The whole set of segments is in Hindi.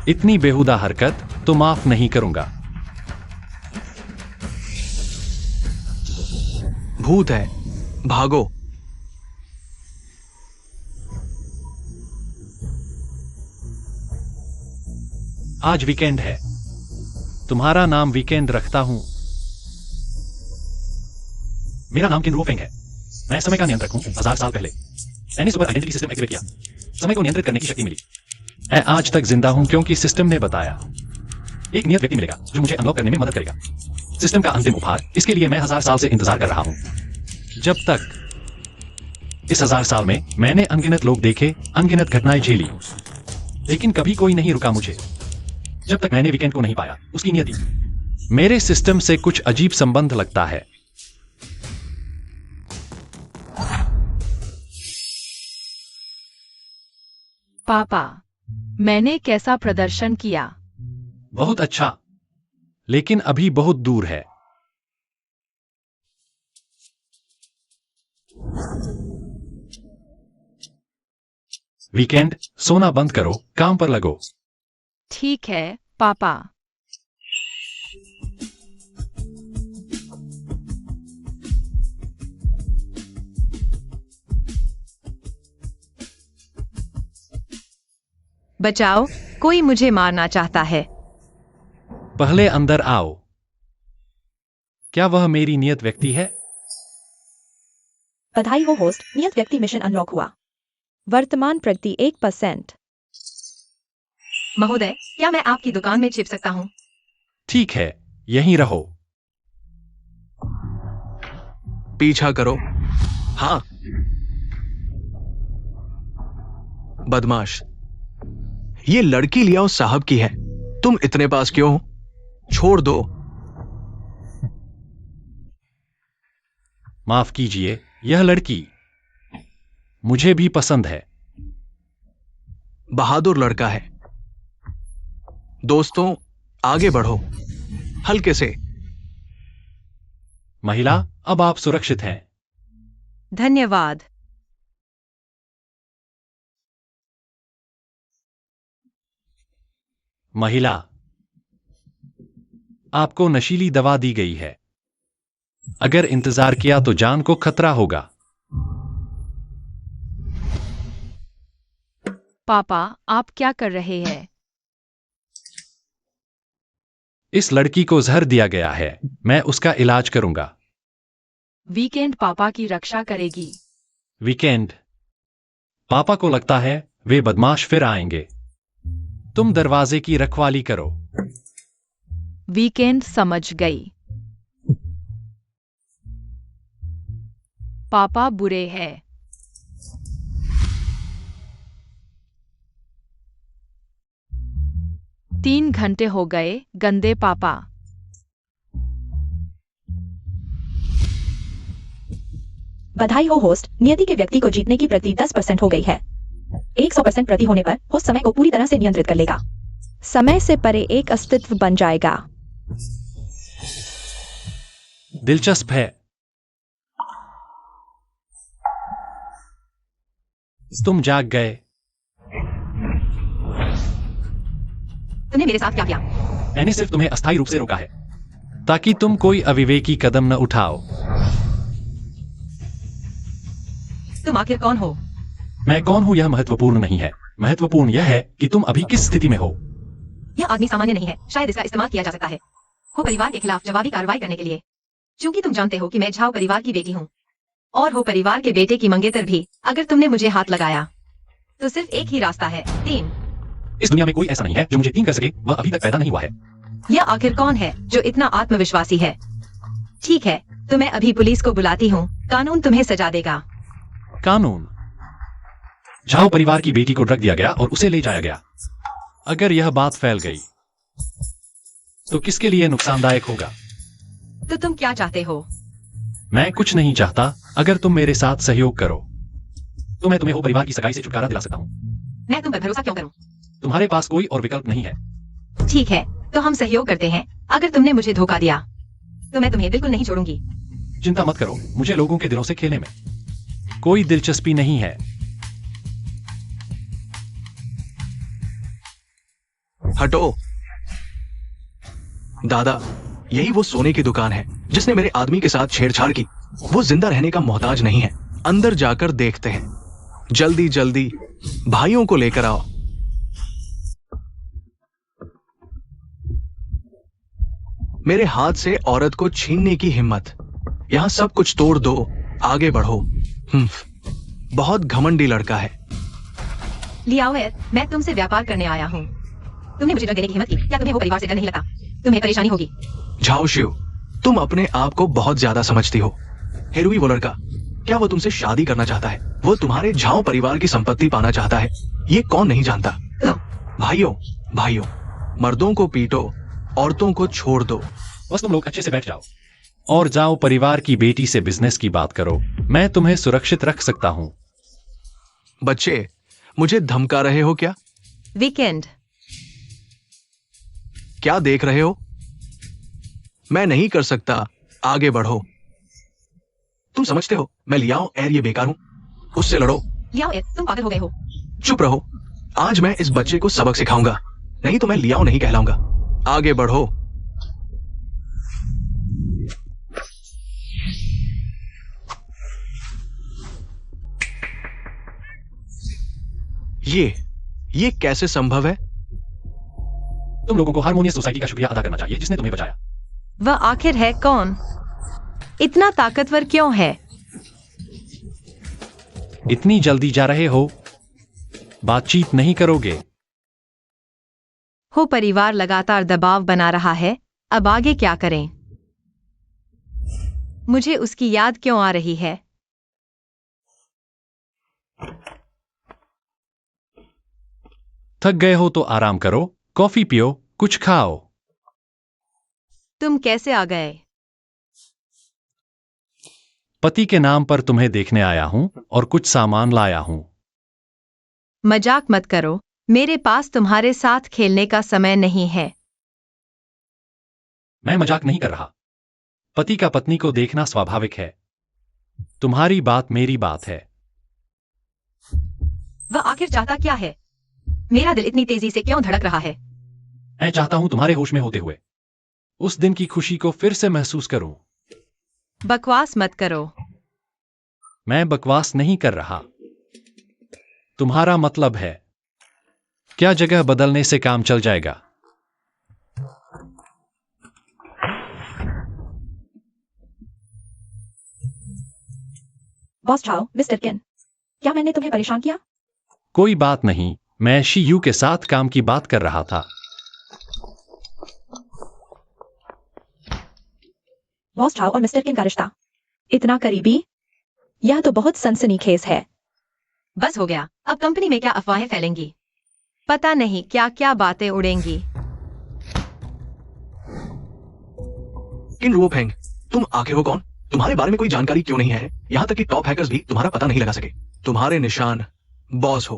इतनी बेहुदा हरकत तो माफ नहीं करूंगा। भूत है, भागो। आज वीकेंड है, तुम्हारा नाम वीकेंड रखता हूं। मेरा नाम किन रूफेंग है। मैं समय का नियंत्रक हूं। 1000 साल पहले मैंने सुपर आइडेंटिटी सिस्टम एक्टिवेट किया, समय को नियंत्रित करने की शक्ति मिली। मैं आज तक जिंदा हूं क्योंकि सिस्टम ने बताया एक नियत व्यक्ति मिलेगा जो मुझे अनलॉक करने में मदद करेगा। सिस्टम का अंतिम उपहार, इसके लिए मैं 1000 साल से इंतजार कर रहा हूं। जब तक इस 1000 साल में मैंने अनगिनत लोग देखे, अनगिनत घटनाएं झेली, लेकिन कभी कोई नहीं रुका मुझे। जब तक मैंने वीकेंड को नहीं पाया, उसकी नियति मेरे सिस्टम से कुछ अजीब संबंध लगता है। पापा, मैंने कैसा प्रदर्शन किया? बहुत अच्छा, लेकिन अभी बहुत दूर है। वीकेंड, सोना बंद करो, काम पर लगो। ठीक है पापा। बचाओ, कोई मुझे मारना चाहता है। पहले अंदर आओ। क्या वह मेरी नियत व्यक्ति है? बधाई हो होस्ट, नियत व्यक्ति मिशन अनलॉक हुआ। वर्तमान प्रगति 1%। महोदय, क्या मैं आपकी दुकान में छिप सकता हूँ? ठीक है, यहीं रहो। पीछा करो। हाँ, बदमाश, ये लड़की लियाओ साहब की है। तुम इतने पास क्यों हो? छोड़ दो। माफ कीजिए, यह लड़की मुझे भी पसंद है। बहादुर लड़का है। दोस्तों, आगे बढ़ो, हल्के से। महिला, अब आप सुरक्षित हैं। धन्यवाद। महिला, आपको नशीली दवा दी गई है। अगर इंतजार किया तो जान को खतरा होगा। पापा, आप क्या कर रहे हैं? इस लड़की को जहर दिया गया है, मैं उसका इलाज करूंगा। वीकेंड पापा की रक्षा करेगी। वीकेंड, पापा को लगता है वे बदमाश फिर आएंगे। तुम दरवाजे की रखवाली करो। वीकेंड समझ गई। पापा बुरे हैं। तीन घंटे हो गए, गंदे पापा। बधाई हो होस्ट, नियति के व्यक्ति को जीतने की प्रति 10% हो गई है। 100% प्रति होने पर होस्ट समय को पूरी तरह से नियंत्रित कर लेगा। समय से परे एक अस्तित्व बन जाएगा। दिलचस्प है। तुम जाग गए। तुमने मेरे साथ क्या किया? मैंने सिर्फ तुम्हें अस्थायी रूप से रोका है ताकि तुम कोई अविवेकी कदम न उठाओ। तुम आखिर कौन हो? मैं कौन हूं यह महत्वपूर्ण नहीं है। महत्वपूर्ण यह है कि तुम अभी किस स्थिति में हो। यह आदमी सामान्य नहीं है, शायद इसका इस्तेमाल किया जा सकता है हो परिवार के खिलाफ जवाबी कार्रवाई करने के लिए। क्योंकि तुम जानते हो कि मैं झाओ परिवार की बेटी हूँ और हो परिवार के बेटे की मंगेतर भी। अगर तुमने मुझे हाथ लगाया तो सिर्फ एक ही रास्ता है, 3। इस दुनिया में कोई ऐसा नहीं है जो मुझे 3 कर सके, वह अभी तक पैदा नहीं हुआ है। यह आखिर कौन है जो इतना आत्मविश्वासी है? ठीक है, तो मैं अभी पुलिस को बुलाती हूँ, कानून तुम्हें सजा देगा। कानून? झाओ परिवार की बेटी को ड्रग दिया गया और उसे ले जाया गया। अगर यह बात फैल गई तो किसके लिए नुकसानदायक होगा? तो तुम क्या चाहते हो? मैं कुछ नहीं चाहता। अगर तुम मेरे साथ सहयोग करो तो मैं तुम्हें वो परिवार की सगाई से छुटकारा दिला सकता हूँ। मैं तुम पर भरोसा क्यों करूं? तुम्हारे पास कोई और विकल्प नहीं है। ठीक है, तो हम सहयोग करते हैं। अगर तुमने मुझे धोखा दिया तो मैं तुम्हें बिल्कुल नहीं छोड़ूंगी। चिंता मत करो, मुझे लोगों के दिलों से खेलने में कोई दिलचस्पी नहीं है। हटो। दादा, यही वो सोने की दुकान है जिसने मेरे आदमी के साथ छेड़छाड़ की। वो जिंदा रहने का मोहताज नहीं है। अंदर जाकर देखते हैं। जल्दी जल्दी भाइयों को लेकर आओ। मेरे हाथ से औरत को छीनने की हिम्मत। यहां सब कुछ तोड़ दो, आगे बढ़ो। बहुत घमंडी लड़का है। लियाओ है, मैं तुमसे व्यापार करने आया हूँ। तुमने मुझे डर देने की हिम्मत की। क्या तुम्हें वो परिवार से डर नहीं लगता? तुम्हें परेशानी होगी। झाओ शिव, तुम अपने आप को बहुत ज्यादा समझती हो। हेरुई वो लड़का, क्या वो तुमसे शादी करना चाहता है? वो तुम्हारे झाओ परिवार की संपत्ति पाना चाहता है। ये कौन नहीं जानता? भाइयों भाइयों, मर्दों को पीटो, औरतों को छोड़ दो। बस तुम लोग अच्छे से बैठ जाओ और जाओ परिवार की बेटी से बिजनेस की बात करो। मैं तुम्हें सुरक्षित रख सकता हूं। बच्चे, मुझे धमका रहे हो क्या? वीकेंड। क्या देख रहे हो? मैं नहीं कर सकता। आगे बढ़ो। तुम समझते हो मैं लियाओ एयर ये बेकार हूं? उससे लड़ो। लियाओ है, तुम पागल हो गए हो। चुप रहो। आज मैं इस बच्चे को सबक सिखाऊंगा, नहीं तो मैं लियाओ नहीं कहलाऊंगा। आगे बढ़ो। ये कैसे संभव है? तुम लोगों को हारमोनियस सोसाइटी का शुक्रिया अदा करना चाहिए जिसने तुम्हें बचाया। वह आखिर है कौन? इतना ताकतवर क्यों है? इतनी जल्दी जा रहे हो? बातचीत नहीं करोगे? हो परिवार लगातार दबाव बना रहा है। अब आगे क्या करें? मुझे उसकी याद क्यों आ रही है? थक गए हो तो आराम करो, कॉफी पियो, कुछ खाओ। तुम कैसे आ गए? पति के नाम पर तुम्हें देखने आया हूं और कुछ सामान लाया हूं। मजाक मत करो। मेरे पास तुम्हारे साथ खेलने का समय नहीं है। मैं मजाक नहीं कर रहा। पति का पत्नी को देखना स्वाभाविक है। तुम्हारी बात मेरी बात है। वह आखिर चाहता क्या है? मेरा दिल इतनी तेजी से क्यों धड़क रहा है? मैं चाहता हूं तुम्हारे होश में होते हुए उस दिन की खुशी को फिर से महसूस करूं। बकवास मत करो। मैं बकवास नहीं कर रहा। तुम्हारा मतलब है क्या जगह बदलने से काम चल जाएगा? बॉस झाओ, मिस्टर केन, क्या मैंने तुम्हें परेशान किया? कोई बात नहीं, मैं शी यू के साथ काम की बात कर रहा था। बॉस झाओ और मिस्टर केन का रिश्ता इतना करीबी? यह तो बहुत सनसनीखेज है। बस हो गया। अब कंपनी में क्या अफवाहें फैलेंगी? पता नहीं क्या क्या बातें उड़ेंगी। किन रुओ फेंग, तुम आखिर हो कौन? तुम्हारे बारे में कोई जानकारी क्यों नहीं है? यहां तक कि टॉप हैकर्स भी तुम्हारा पता नहीं लगा सके। तुम्हारे निशान बॉस हो।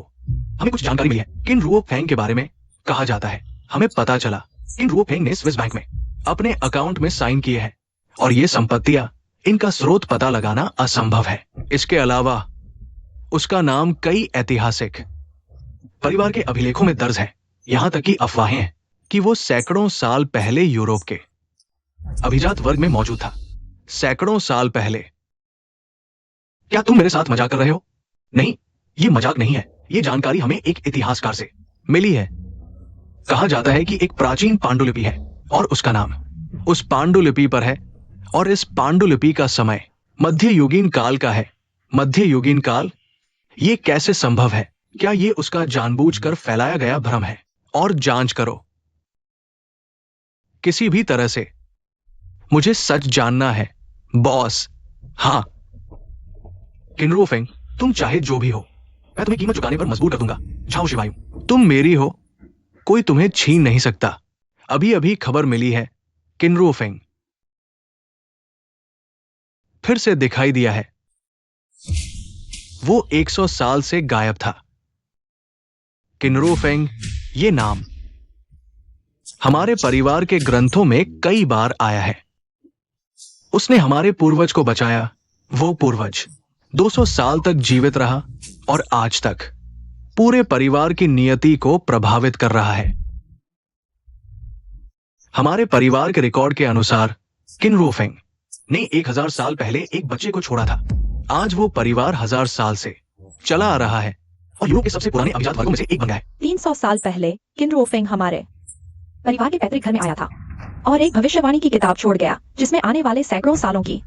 हमें कुछ जानकारी मिली है। किन रुओ फेंग के बारे में कहा जाता है, हमें पता चला किन रुओ फेंग ने स्विस बैंक में अपने अकाउंट में साइन किए हैं और ये संपत्तियां, इनका स्रोत पता लगाना असंभव है। इसके अलावा उसका नाम कई ऐतिहासिक परिवार के अभिलेखों में दर्ज है। यहां तक कि अफवाहें हैं कि वो सैकड़ों साल पहले यूरोप के अभिजात वर्ग में मौजूद था। सैकड़ों साल पहले। क्या तुम मेरे साथ मजाक कर रहे हो? नहीं, ये मजाक नहीं है। ये जानकारी हमें एक इतिहासकार से मिली है। कहा जाता है कि एक प्राचीन पांडुलिपि है और उसका नाम उस पांडुलिपि पर है और इस पांडुलिपि का समय मध्ययुगीन काल का है। मध्ययुगीन काल? ये कैसे संभव है? क्या ये उसका जानबूझकर फैलाया गया भ्रम है? और जांच करो किसी भी तरह से। मुझे सच जानना है बॉस। हाँ, किनरो फेंग, तुम चाहे जो भी हो, मैं तुम्हें कीमत चुकाने पर मजबूर कर दूंगा। झाओ शिवायु, तुम मेरी हो, कोई तुम्हें छीन नहीं सकता। अभी अभी खबर मिली है किनरो फेंग फिर से दिखाई दिया है। वो 100 साल से गायब था। किनरो फेंग, ये नाम हमारे परिवार के ग्रंथों में कई बार आया है। उसने हमारे पूर्वज को बचाया। वो पूर्वज 200 साल तक जीवित रहा और आज तक पूरे परिवार की नियति को प्रभावित कर रहा है। हमारे परिवार के रिकॉर्ड के अनुसार किन रूफेंग ने 1000 साल पहले एक बच्चे को छोड़ा था। आज वो परिवार 1000 साल से चला आ रहा है और यूरोप के सबसे पुराने अभिजात वर्गों में से एक बन गया है। 300 साल पहले किन रोफेंग हमारे परिवार के पैतृक घर में आया था और एक भविष्यवाणी की किताब छोड़ गया जिसमें आने वाले सैकड़ों सालों की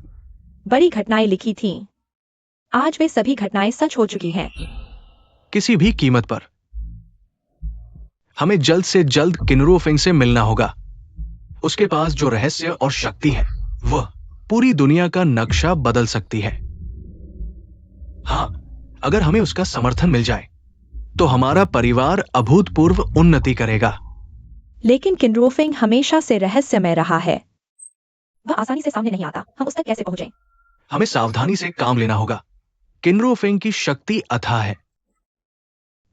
बड़ी घटनाएं लिखी थीं। आज वे सभी घटनाएं सच हो चुकी हैं। किसी भी कीमत पर हमें जल्द से जल्द किनरोफिंग से मिलना होगा। उसके पास जो रहस्य और शक्ति है वह पूरी दुनिया का नक्शा बदल सकती है। हाँ, अगर हमें उसका समर्थन मिल जाए तो हमारा परिवार अभूतपूर्व उन्नति करेगा। लेकिन किनरोफिंग हमेशा से रहस्यमय रहा है। वह आसानी से सामने नहीं आता। हम उस तक कैसे पहुंचे? हमें सावधानी से काम लेना होगा। किनरोफिंग की शक्ति अथाह है।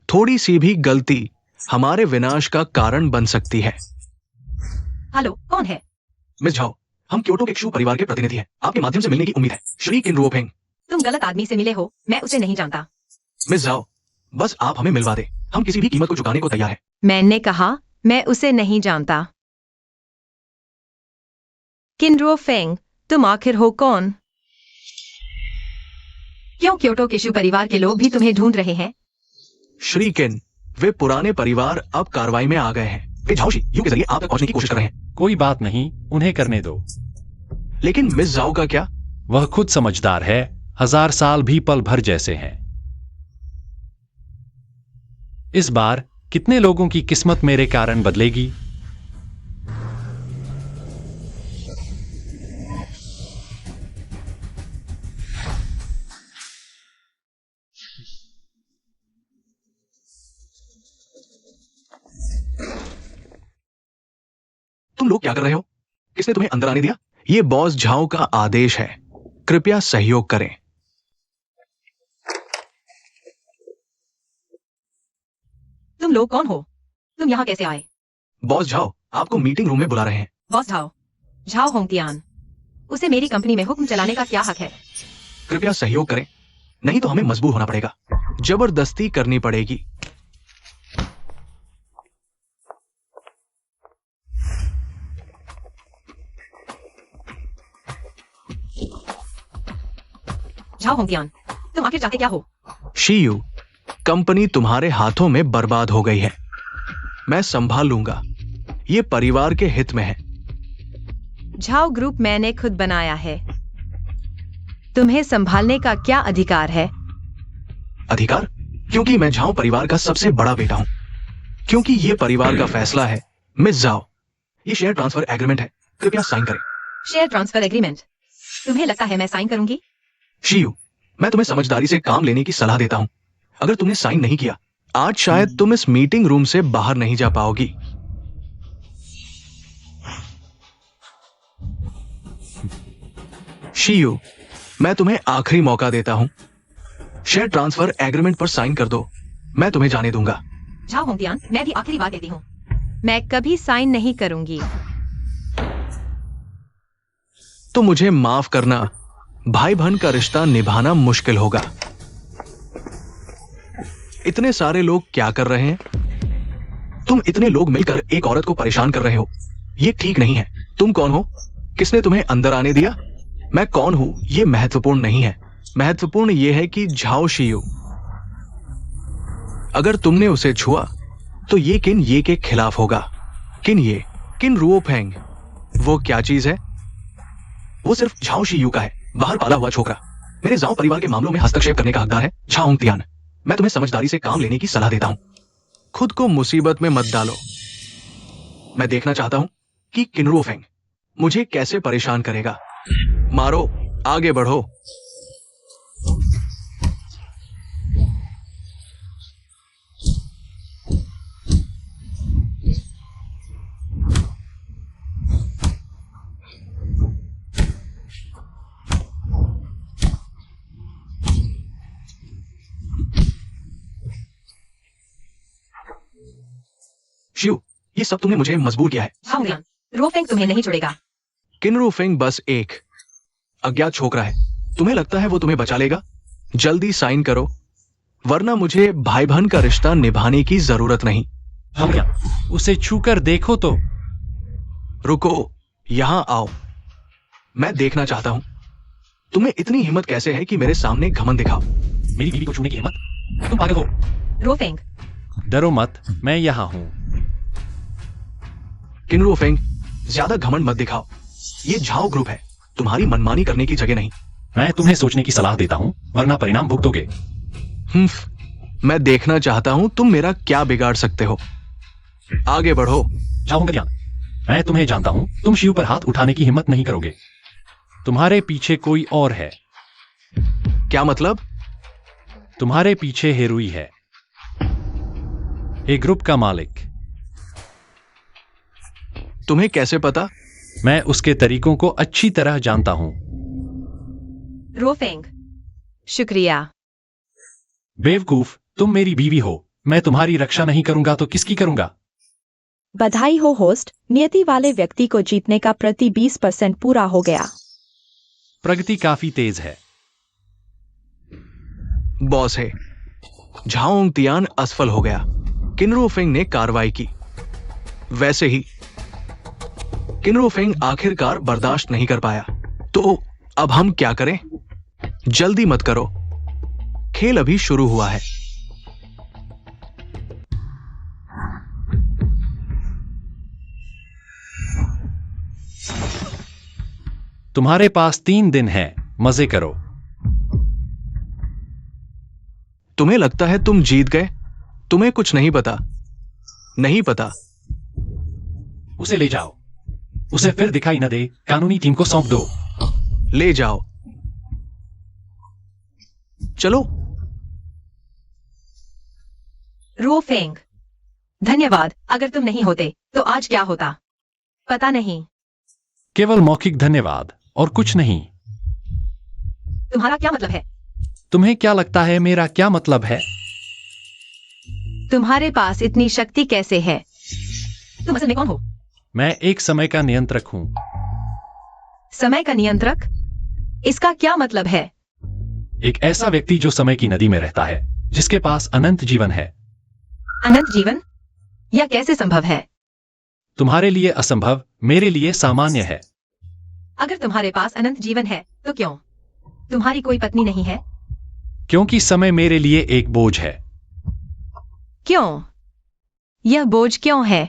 थोड़ी सी भी गलती हमारे विनाश का कारण बन सकती है। हेलो, कौन है? मिस झाओ, हम क्योटो के क्षु परिवार के प्रतिनिधि हैं। आपके माध्यम से मिलने की उम्मीद है। श्री किनरोफिंग। तुम गलत आदमी से मिले हो, मैं उसे नहीं जानता। मिस झाओ, बस आप हमें मिलवा दें। हम किसी भी कीमत को चुकाने को तैयार हैं। मैंने कहा मैं उसे नहीं जानता। किनरो फेंग, तुम आखिर हो कौन? क्यों क्योटो के शु परिवार के लोग भी तुम्हें ढूंढ रहे हैं? श्री किन, वे पुराने परिवार अब कार्रवाई में आ गए हैं। वे झाओशी यू के जरिए आप तक पहुंचने की कोशिश कर रहे हैं। कोई बात नहीं, उन्हें करने दो। लेकिन मिस झाओ का क्या? वह खुद समझदार है। 1000 साल भी पल भर जैसे हैं। इस बार कितने लोगों की किस्मत मेरे कारण बदलेगी? तुम लोग क्या कर रहे हो? किसने तुम्हें अंदर आने दिया? ये बॉस झाओ का आदेश है। कृपया सहयोग करें। तुम लोग कौन हो? तुम यहाँ कैसे आए? बॉस झाओ आपको मीटिंग रूम में बुला रहे हैं। बॉस झाओ, झाओ होंगतियान, उसे मेरी कंपनी में हुक्म चलाने का क्या हक है? कृपया सहयोग करें, नहीं तो हमें मजबूर होना पड़ेगा। जबरदस्ती करनी पड़ेगी। झाओ होंगतियान, तुम आखिर चाहते क्या हो? शीयू, कंपनी तुम्हारे हाथों में बर्बाद हो गई है। मैं संभाल लूंगा। ये परिवार के हित में है। झाओ ग्रुप मैंने खुद बनाया है। तुम्हें संभालने का क्या अधिकार है? अधिकार? क्योंकि मैं झाओ परिवार का सबसे बड़ा बेटा हूं। क्योंकि ये परिवार का फैसला है। मिस झाओ, ये शेयर ट्रांसफर एग्रीमेंट है। कृपया साइन करें। Share transfer agreement? तुम्हें लगता है मैं साइन करूंगी? शीयू, मैं तुम्हें समझदारी से काम लेने की सलाह देता हूं। अगर तुमने साइन नहीं किया, आज शायद तुम इस मीटिंग रूम से बाहर नहीं जा पाओगी। शीयू, मैं तुम्हें आखिरी मौका देता हूं। शेयर ट्रांसफर एग्रीमेंट पर साइन कर दो। मैं तुम्हें जाने दूंगा। झाओ होंगतियान, मैं भी आखिरी बार कहती हूँ, मैं कभी साइन नहीं करूंगी। तो मुझे माफ करना, भाई बहन का रिश्ता निभाना मुश्किल होगा। इतने सारे लोग क्या कर रहे हैं? तुम इतने लोग मिलकर एक औरत को परेशान कर रहे हो। ये ठीक नहीं है। तुम कौन हो? किसने तुम्हें अंदर आने दिया? मैं कौन हूं ये महत्वपूर्ण नहीं है। महत्वपूर्ण यह है कि झाओ शीयू, अगर तुमने उसे छुआ तो ये किन ये के खिलाफ होगा। किन रुओफेंग, वो क्या चीज है? वो सिर्फ झाओ शीयू का है, बाहर पाला हुआ छोकरा। मेरे झाओ परिवार के मामलों में हस्तक्षेप करने का हकदार है झाओ होंगतियान। मैं तुम्हें समझदारी से काम लेने की सलाह देता हूं। खुद को मुसीबत में मत डालो। मैं देखना चाहता हूं कि किनरोफेंग मुझे कैसे परेशान करेगा। मारो, आगे बढ़ो। शिव, ये सब तुमने मुझे मजबूर किया है। झाओ होंगतियान, रोफेंग तुम्हें नहीं छोड़ेगा। किनरोफेंग बस एक अज्ञात छोकरा है। तुम्हें लगता है वो तुम्हें बचा लेगा? जल्दी साइन करो, वरना मुझे भाई बहन का रिश्ता निभाने की जरूरत नहीं। हम क्या उसे छूकर देखो तो। रुको, यहां आओ। मैं देखना चाहता हूं तुम्हें इतनी हिम्मत कैसे है कि मेरे सामने घमंड दिखाओ। मेरी बीवी को छूने की हिम्मत? तुम पागल हो। रोफेंग, डरो मत, मैं यहाँ हूँ। किन रुओफेंग, ज्यादा घमंड मत दिखाओ। ये झाओ ग्रुप है, तुम्हारी मनमानी करने की जगह नहीं। मैं तुम्हें सोचने की सलाह देता हूँ, वरना परिणाम भुगतोगे। मैं देखना चाहता हूं तुम मेरा क्या बिगाड़ सकते हो। आगे बढ़ो। जाऊंगा ध्यान। मैं तुम्हें जानता हूँ, तुम शिव पर हाथ उठाने की हिम्मत नहीं करोगे। तुम्हारे पीछे कोई और है। क्या मतलब? तुम्हारे पीछे हेरुई है, एक ग्रुप का मालिक। तुम्हें कैसे पता? मैं उसके तरीकों को अच्छी तरह जानता हूं। रोफेंग, शुक्रिया। बेवकूफ, तुम मेरी बीवी हो। मैं तुम्हारी रक्षा नहीं करूंगा तो किसकी करूंगा? बधाई हो होस्ट, नियति वाले व्यक्ति को जीतने का प्रति 20% पूरा हो गया। प्रगति काफी तेज है। बॉस है। झाओंग तियान असफल हो गया। किनरुओफेंग ने कार्रवाई की। वैसे ही किनरुओफेंग आखिरकार बर्दाश्त नहीं कर पाया। तो अब हम क्या करें? जल्दी मत करो, खेल अभी शुरू हुआ है। तुम्हारे पास 3 दिन है, मजे करो। तुम्हें लगता है तुम जीत गए? तुम्हें कुछ नहीं पता। नहीं पता। उसे ले जाओ, उसे फिर दिखाई न दे। कानूनी टीम को सौंप दो। ले जाओ। चलो। रोफेंग, धन्यवाद। अगर तुम नहीं होते तो आज क्या होता पता नहीं। केवल मौखिक धन्यवाद और कुछ नहीं। तुम्हारा क्या मतलब है? तुम्हें क्या लगता है मेरा क्या मतलब है? तुम्हारे पास इतनी शक्ति कैसे है? तुम असल में कौन हो? मैं एक समय का नियंत्रक हूं। समय का नियंत्रक? इसका क्या मतलब है? एक ऐसा व्यक्ति जो समय की नदी में रहता है, जिसके पास अनंत जीवन है। अनंत जीवन? यह कैसे संभव है? तुम्हारे लिए असंभव, मेरे लिए सामान्य है। अगर तुम्हारे पास अनंत जीवन है तो क्यों तुम्हारी कोई पत्नी नहीं है? क्योंकि समय मेरे लिए एक बोझ है। क्यों? यह बोझ क्यों है?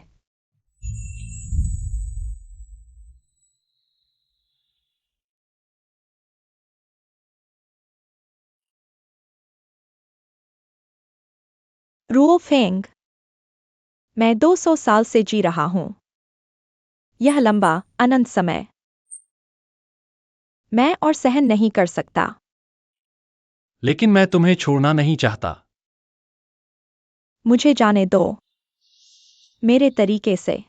रुओफेंग, मैं 200 साल से जी रहा हूं। यह लंबा अनंत समय मैं और सहन नहीं कर सकता। लेकिन मैं तुम्हें छोड़ना नहीं चाहता। मुझे जाने दो, मेरे तरीके से।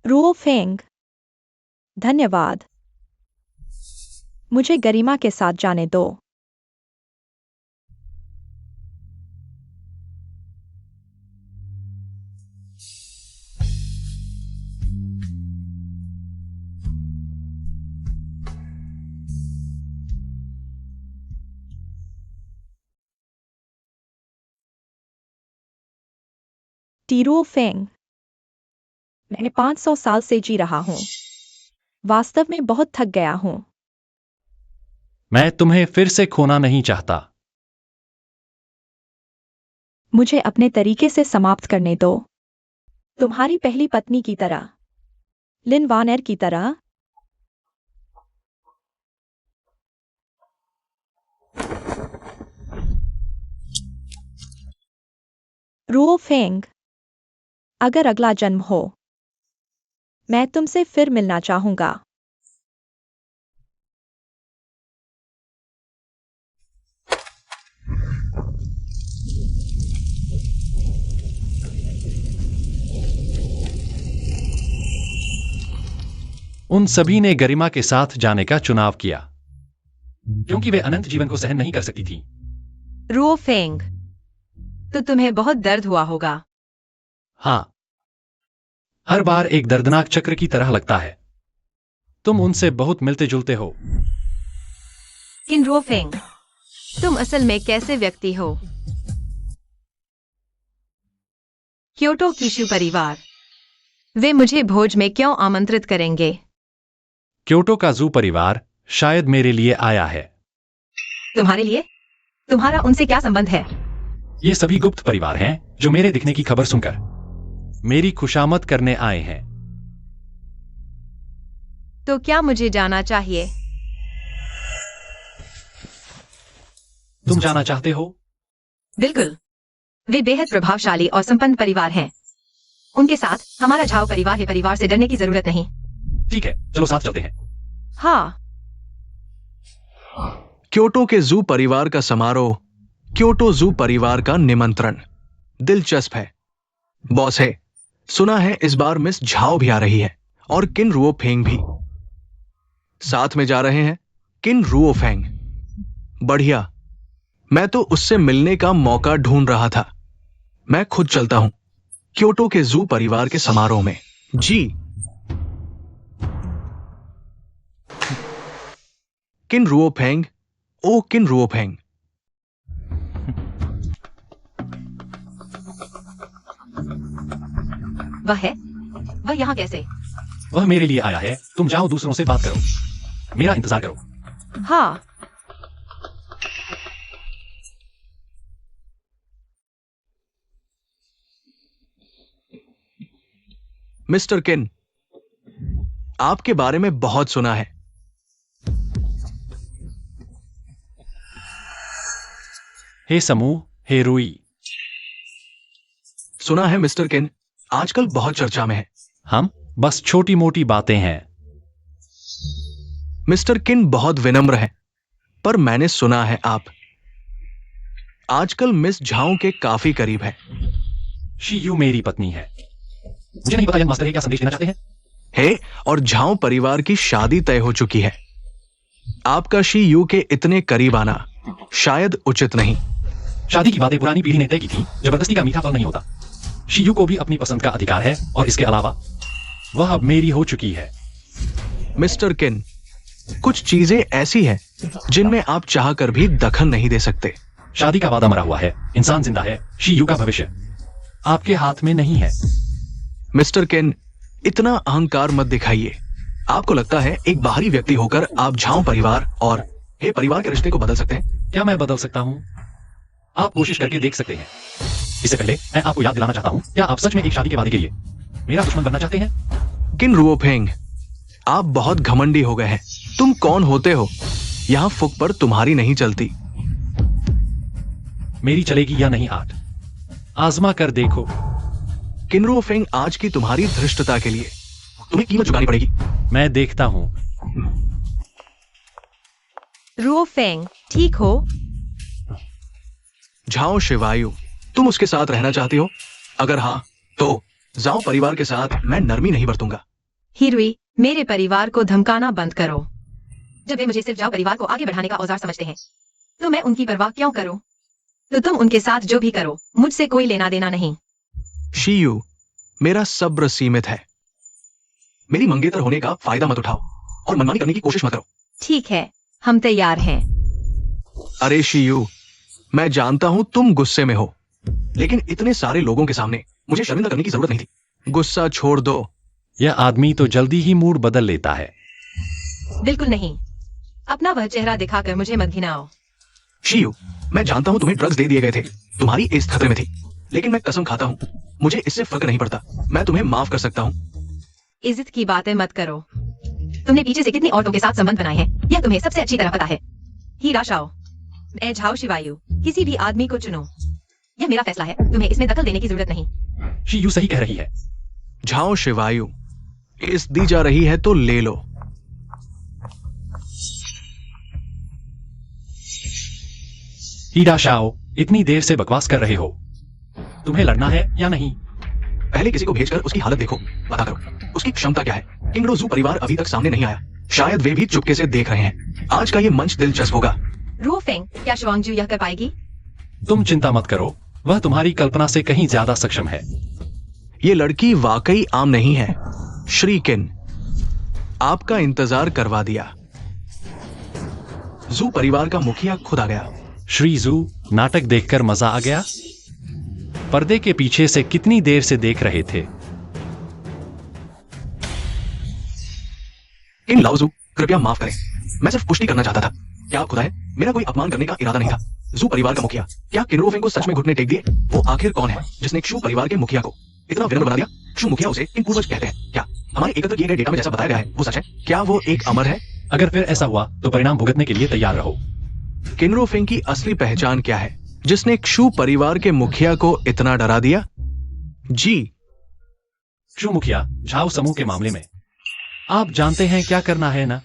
रुओफेंग, धन्यवाद। मुझे गरिमा के साथ जाने दो। टीरुओफेंग, मैं 500 साल से जी रहा हूं। वास्तव में बहुत थक गया हूं। मैं तुम्हें फिर से खोना नहीं चाहता। मुझे अपने तरीके से समाप्त करने दो। तुम्हारी पहली पत्नी की तरह, लिन वानेर की तरह। रुओफेंग, अगर अगला जन्म हो, मैं तुमसे फिर मिलना चाहूंगा। उन सभी ने गरिमा के साथ जाने का चुनाव किया, क्योंकि वे अनंत जीवन को सहन नहीं कर सकती थी। रुओफेंग, तो तुम्हें बहुत दर्द हुआ होगा। हाँ, हर बार एक दर्दनाक चक्र की तरह लगता है। तुम उनसे बहुत मिलते जुलते हो। किन रुओफेंग, तुम असल में कैसे व्यक्ति हो? क्योटो कीशु परिवार, वे मुझे भोज में क्यों आमंत्रित करेंगे? क्योटो का जू परिवार शायद मेरे लिए आया है। तुम्हारे लिए? तुम्हारा उनसे क्या संबंध है? ये सभी गुप्त परिवार हैं जो मेरे दिखने की खबर सुनकर मेरी खुशामद करने आए हैं। तो क्या मुझे जाना चाहिए? तुम जाना चाहते हो? बिल्कुल। वे बेहद प्रभावशाली और संपन्न परिवार हैं। उनके साथ हमारा झाओ परिवार है। परिवार से डरने की जरूरत नहीं। ठीक है, चलो साथ चलते हैं। हाँ। क्योटो के जू परिवार का समारोह, क्योटो जू परिवार का निमंत्रण दिलचस्प है। बॉस है, सुना है इस बार मिस झाओ भी आ रही है और किन रुओफेंग भी साथ में जा रहे हैं। किन रुओफेंग, बढ़िया। मैं तो उससे मिलने का मौका ढूंढ रहा था। मैं खुद चलता हूं क्योटो के जू परिवार के समारोह में। जी। किन रुओफेंग, ओ किन रुओफेंग। वह यहाँ कैसे? वह मेरे लिए आया है। तुम जाओ, दूसरों से बात करो, मेरा इंतजार करो। हाँ। मिस्टर किन, आपके बारे में बहुत सुना है। हे समूह, हे रुई। सुना है मिस्टर किन आजकल बहुत चर्चा में है। हम बस छोटी मोटी बातें हैं। मिस्टर किन बहुत विनम्र है, पर मैंने सुना है आप आजकल मिस झाओ के काफी करीब है। शी यू मेरी पत्नी है। मुझे नहीं पता यंग मास्टर क्या संदेश देना चाहते हैं। है और झाओ परिवार की शादी तय हो चुकी है। आपका शी यू के इतने करीब आना शायद उचित नहीं। शादी की बातें पुरानी पीढ़ी ने तय की थी। जबरदस्ती का मीठा फल नहीं होता। शी यू को भी अपनी पसंद का अधिकार है और इसके अलावा वह अब मेरी हो चुकी है। मिस्टर किन, कुछ चीजें ऐसी हैं जिनमें आप चाहकर भी दखल नहीं दे सकते। शादी का वादा मरा हुआ है। इंसान जिंदा है। शी यू का भविष्य आपके हाथ में नहीं है। मिस्टर किन, इतना अहंकार मत दिखाइए। आपको लगता है एक बाहरी व्यक्ति होकर आप झाओ परिवार और हे परिवार के रिश्ते को बदल सकते हैं? क्या मैं बदल सकता हूं? आप कोशिश करके देख सकते हैं। इससे पहले मैं आपको याद दिलाना चाहता हूं, क्या आप सच में एक शादी के वादे के लिए मेरा दुश्मन बनना चाहते हैं? किन रुओफेंग, आप बहुत घमंडी हो गए हैं। तुम कौन होते हो? यहां फुक पर तुम्हारी नहीं चलती। मेरी चलेगी या नहीं आठ, आजमा कर देखो। किन रुओफेंग, आज की तुम्हारी धृष्टता के लिए तुम्हें कीमत चुकानी पड़ेगी। मैं देखता हूं। रुओफेंग, ठीक हो? झाओ शिवायु, तुम उसके साथ रहना चाहती हो? अगर हाँ, तो जाओ परिवार के साथ मैं नरमी नहीं बरतूंगा। हिरुई, मेरे परिवार को धमकाना बंद करो। जब वे मुझे सिर्फ जाओ परिवार को आगे बढ़ाने का औजार समझते हैं, तो मैं उनकी परवाह क्यों करूं? तो तुम उनके साथ जो भी करो, मुझसे कोई लेना देना नहीं। शीयू, मेरा सब्र सीमित है। मेरी मंगेतर होने का फायदा मत उठाओ और मनमानी करने की कोशिश मत करो। ठीक है, हम तैयार हैं। अरे शीयू, मैं जानता हूं तुम गुस्से में हो, लेकिन इतने सारे लोगों के सामने मुझे शर्मिंदा करने की जरूरत नहीं थी। गुस्सा छोड़ दो। यह आदमी तो जल्दी ही मूड बदल लेता है। बिल्कुल नहीं। अपना वह चेहरा दिखाकर मुझे मत घिनाओ। शीयू, मैं जानता हूं तुम्हें ड्रग्स दे दिए गए थे। तुम्हारी एज खतरे में थी, लेकिन मैं कसम खाता हूं मुझे इससे फर्क नहीं पड़ता। मैं तुम्हें माफ कर सकता हूं। इज्जत की बातें मत करो। तुमने पीछे से कितनी औरतों के साथ संबंध बनाए हैं, यह तुम्हें सबसे अच्छी तरह पता है। हीरा शाओ, मैं झाओ शिवायु, किसी भी आदमी को चुनो। यह मेरा फैसला है, तुम्हें इसमें दखल देने की जरूरत नहीं। शी यू सही कह रही है। झाओ शिवायु, इस दी जा रही है तो ले लो। हीरा शाओ, इतनी देर से बकवास कर रहे हो। तुम्हें लड़ना है या नहीं? पहले किसी को भेजकर उसकी हालत देखो, पता करो उसकी क्षमता क्या है। किंगडो जू परिवार अभी तक सामने नहीं आया, शायद वे भी चुपके से देख रहे हैं। आज का ये मंच दिलचस्प होगा। रुओफेंग, क्या शुआंगजू यह कर पाएगी? तुम चिंता मत करो, वह तुम्हारी कल्पना से कहीं ज्यादा सक्षम है। ये लड़की वाकई आम नहीं है। श्री किन, आपका इंतजार करवा दिया। जू परिवार का मुखिया खुद आ गया। श्री जू, नाटक देखकर मजा आ गया? पर्दे के पीछे से कितनी देर से देख रहे थे? इन लाओ जू, कृपया माफ करें। मैं सिर्फ पुष्टि करना चाहता था। क्या आप खुदा है? मेरा कोई अपमान करने का इरादा नहीं था। जू परिवार का मुखिया, क्या किनरो फेंग को सच में घुटने टेक दिए? वो आखिर कौन है जिसने क्षु परिवार के मुखिया को इतना विनम्र बना दिया? क्षु मुखिया उसे इन पूर्वज कहते हैं। क्या हमारे एकत्र किए गए डेटा में जैसा बताया गया है वो सच है? क्या वो एक अमर है? अगर फिर ऐसा हुआ तो परिणाम भुगतने के लिए तैयार रहो। किनरो फेंग की असली पहचान क्या है जिसने क्षु परिवार के मुखिया को इतना डरा दिया? जी, क्षु मुखिया, झाओ समूह के मामले में आप जानते हैं क्या करना है ना?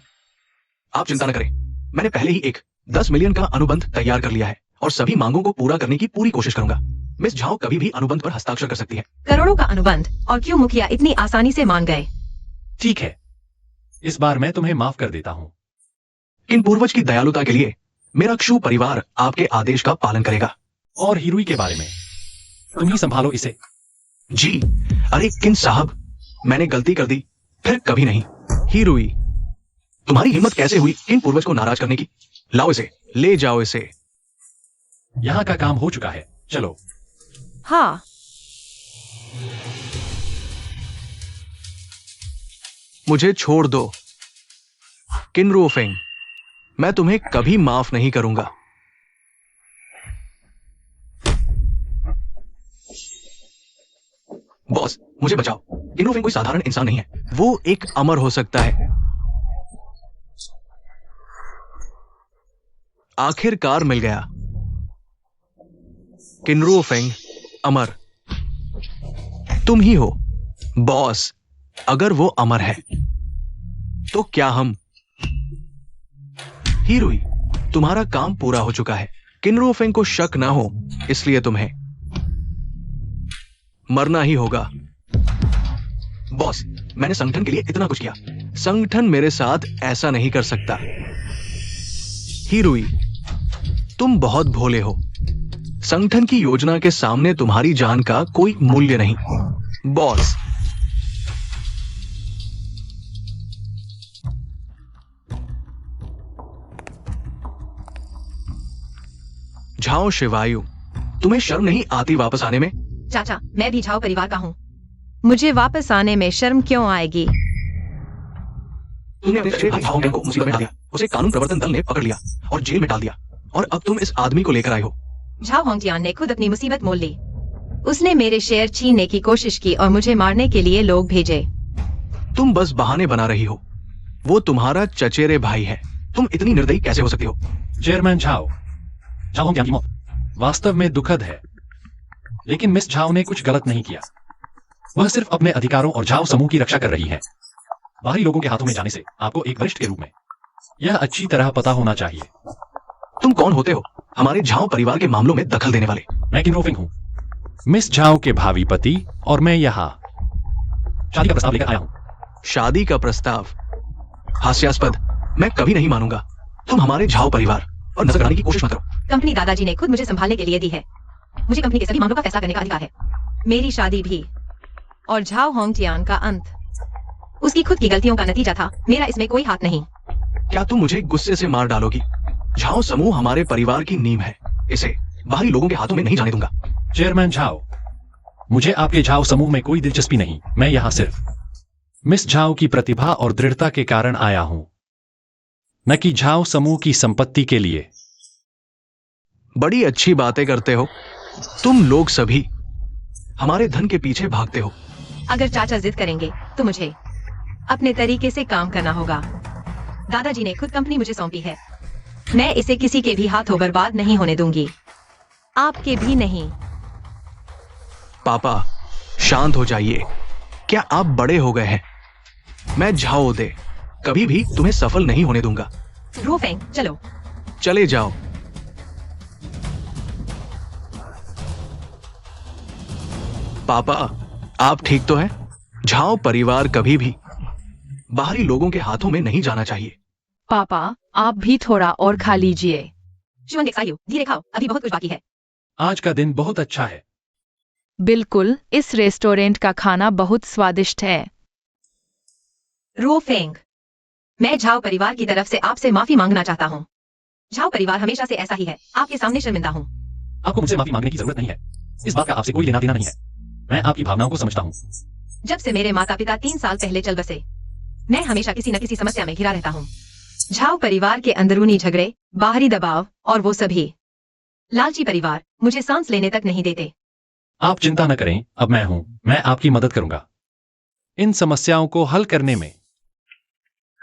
आप चिंता न करें। मैंने पहले ही एक 10 मिलियन का अनुबंध तैयार कर लिया है और सभी मांगों को पूरा करने की पूरी कोशिश करूंगा। मिस झाओ कभी भी अनुबंध पर हस्ताक्षर कर सकती है। करोड़ों का अनुबंध, और क्यों मुखिया इतनी आसानी से मान गए? ठीक है, इस बार मैं तुम्हें माफ कर देता हूं। इन पूर्वज की दयालुता के लिए मेरा क्षु परिवार आपके आदेश का पालन करेगा। और हिरुई के बारे में तुम ही संभालो इसे। जी, अरे किन साहब, मैंने गलती कर दी, फिर कभी नहीं। हिरुई, तुम्हारी हिम्मत कैसे हुई किन पूर्वज को नाराज करने की? लाओ इसे, ले जाओ इसे। यहां का काम हो चुका है, चलो। हाँ, मुझे छोड़ दो किनरो फेंग, मैं तुम्हें कभी माफ नहीं करूंगा। बॉस, मुझे बचाओ। किनरो फेंग कोई साधारण इंसान नहीं है, वो एक अमर हो सकता है। आखिरकार मिल गया। किनरो फेंग अमर तुम ही हो। बॉस, अगर वो अमर है तो क्या हम? हिरुई, तुम्हारा काम पूरा हो चुका है। किनरो फेंग को शक ना हो, इसलिए तुम्हें मरना ही होगा। बॉस, मैंने संगठन के लिए इतना कुछ किया, संगठन मेरे साथ ऐसा नहीं कर सकता। हिरुई, तुम बहुत भोले हो। संगठन की योजना के सामने तुम्हारी जान का कोई मूल्य नहीं। बॉस, झाओ शिवायु, तुम्हें शर्म नहीं आती वापस आने में? चाचा, मैं भी झाओ परिवार का हूँ। मुझे वापस आने में शर्म क्यों आएगी? तुमने अपने चचेरे भाई झाओ को मुसीबत में डाल दिया, उसे कानून प्रवर्तन दल ने पकड़ लिया और जेल में डाल दिया, और अब तुम इस आदमी को लेकर आए हो। झाओ होंगटियान ने खुद अपनी मुसीबत मोल ली। उसने मेरे शेयर छीनने की कोशिश की और मुझे मारने के लिए लोग भेजे। तुम बस बहाने बना रही हो। वो तुम्हारा चचेरे भाई है। तुम इतनी निर्दयी कैसे हो सकती हो? चेयरमैन झाओ, झाओ होंगटियान की मौत वास्तव में दुखद है, लेकिन मिस झाओ ने कुछ गलत नहीं किया। वह सिर्फ अपने अधिकारों और झाओ समूह की रक्षा कर रही है। बाहरी लोगों के हाथों में जाने से आपको एक वरिष्ठ के रूप में यह अच्छी तरह पता होना चाहिए। तुम कौन होते हो हमारे झाओ परिवार के मामलों में दखल देने वाले? मैं किनरो फेंग हूं, मिस झाओ के भावी पति, और मैं यहाँ शादी का प्रस्ताव लेकर आया हूं। शादी का प्रस्ताव? हास्यास्पद। मैं कभी नहीं मानूंगा। तुम हमारे झाओ परिवार और नजर कराने की कोशिश मत करो। कंपनी दादाजी ने खुद मुझे संभालने के लिए दी है। मुझे कंपनी के सभी मामलों का फैसला करने का अधिकार है। मेरी शादी भी, और झाओ होंगटियान का अंत उसकी खुद की गलतियों का नतीजा था। मेरा इसमें कोई हाथ नहीं। क्या तुम मुझे गुस्से से मार डालोगी? झाओ समूह हमारे परिवार की नींव है। इसे बाहरी लोगों के हाथों में नहीं जाने दूंगा। चेयरमैन झाओ, मुझे आपके झाओ समूह में कोई दिलचस्पी नहीं। मैं यहाँ सिर्फ मिस झाओ की प्रतिभा और दृढ़ता के कारण आया हूं, न कि झाओ समूह की संपत्ति के लिए। बड़ी अच्छी बातें करते हो। तुम लोग सभी हमारे धन के पीछे भागते हो। अगर चाचा जिद करेंगे तो मुझे अपने तरीके से काम करना होगा। दादाजी ने खुद कंपनी मुझे सौंपी है। मैं इसे किसी के भी हाथों बर्बाद नहीं होने दूंगी, आपके भी नहीं। पापा, शांत हो जाइए। क्या आप बड़े हो गए हैं? मैं झाओ दे कभी भी तुम्हें सफल नहीं होने दूंगा। रो फेंग, चलो। चले जाओ। पापा, आप ठीक तो हैं? झाओ परिवार कभी भी बाहरी लोगों के हाथों में नहीं जाना चाहिए। पापा, आप भी थोड़ा और खा लीजिए। शिवन, धीरे खाओ, अभी बहुत कुछ बाकी है। आज का दिन बहुत अच्छा है। बिल्कुल, इस रेस्टोरेंट का खाना बहुत स्वादिष्ट है। रो फेंग, मैं झाओ परिवार की तरफ से आपसे माफी मांगना चाहता हूँ। झाओ परिवार हमेशा से ऐसा ही है, आपके सामने शर्मिंदा हूँ। आपको मुझसे माफी मांगने की जरूरत नहीं है। इस बात का आपसे कोई लेना देना नहीं है। मैं आपकी भावनाओं को समझता हूँ। जब से मेरे माता पिता 3 साल पहले चल बसे, मैं हमेशा किसी न किसी समस्या में घिरा रहता हूँ। झाओ परिवार के अंदरूनी झगड़े, बाहरी दबाव और वो सभी लालची परिवार मुझे सांस लेने तक नहीं देते। आप चिंता न करें, अब मैं हूं। मैं आपकी मदद करूंगा इन समस्याओं को हल करने में।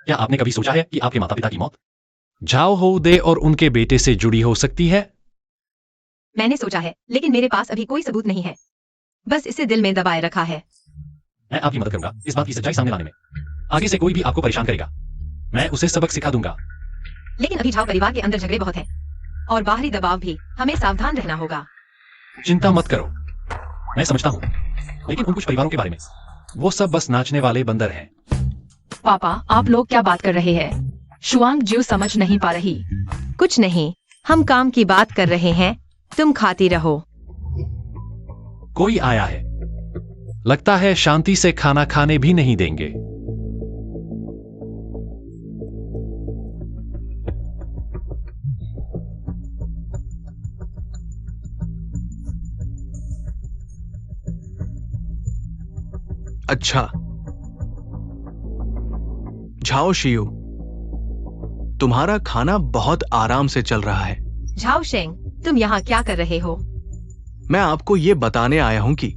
क्या आपने कभी सोचा है कि आपके माता पिता की मौत झाओ हो दे और उनके बेटे से जुड़ी हो सकती है? मैंने सोचा है, लेकिन मेरे पास अभी कोई सबूत नहीं है। बस इसे दिल में दबाए रखा है। मैं आपकी मदद करूंगा इस बात की सच्चाई सामने लाने में। आगे से कोई भी आपको परेशान करेगा, मैं उसे सबक सिखा दूंगा। लेकिन अभी झाओ परिवार के अंदर झगड़े बहुत हैं और बाहरी दबाव भी, हमें सावधान रहना होगा। चिंता मत करो, मैं समझता हूं। लेकिन उन कुछ परिवारों के बारे में, वो सब बस नाचने वाले बंदर हैं। पापा, आप लोग क्या बात कर रहे हैं? शुआंग ज्यू समझ नहीं पा रही। कुछ नहीं, हम काम की बात कर रहे हैं। तुम खाती रहो। कोई आया है, लगता है शांति से खाना खाने भी नहीं देंगे। अच्छा, झाओ शियू, तुम्हारा खाना बहुत आराम से चल रहा है। झाओ शेंग, तुम यहाँ क्या कर रहे हो? मैं आपको यह बताने आया हूं कि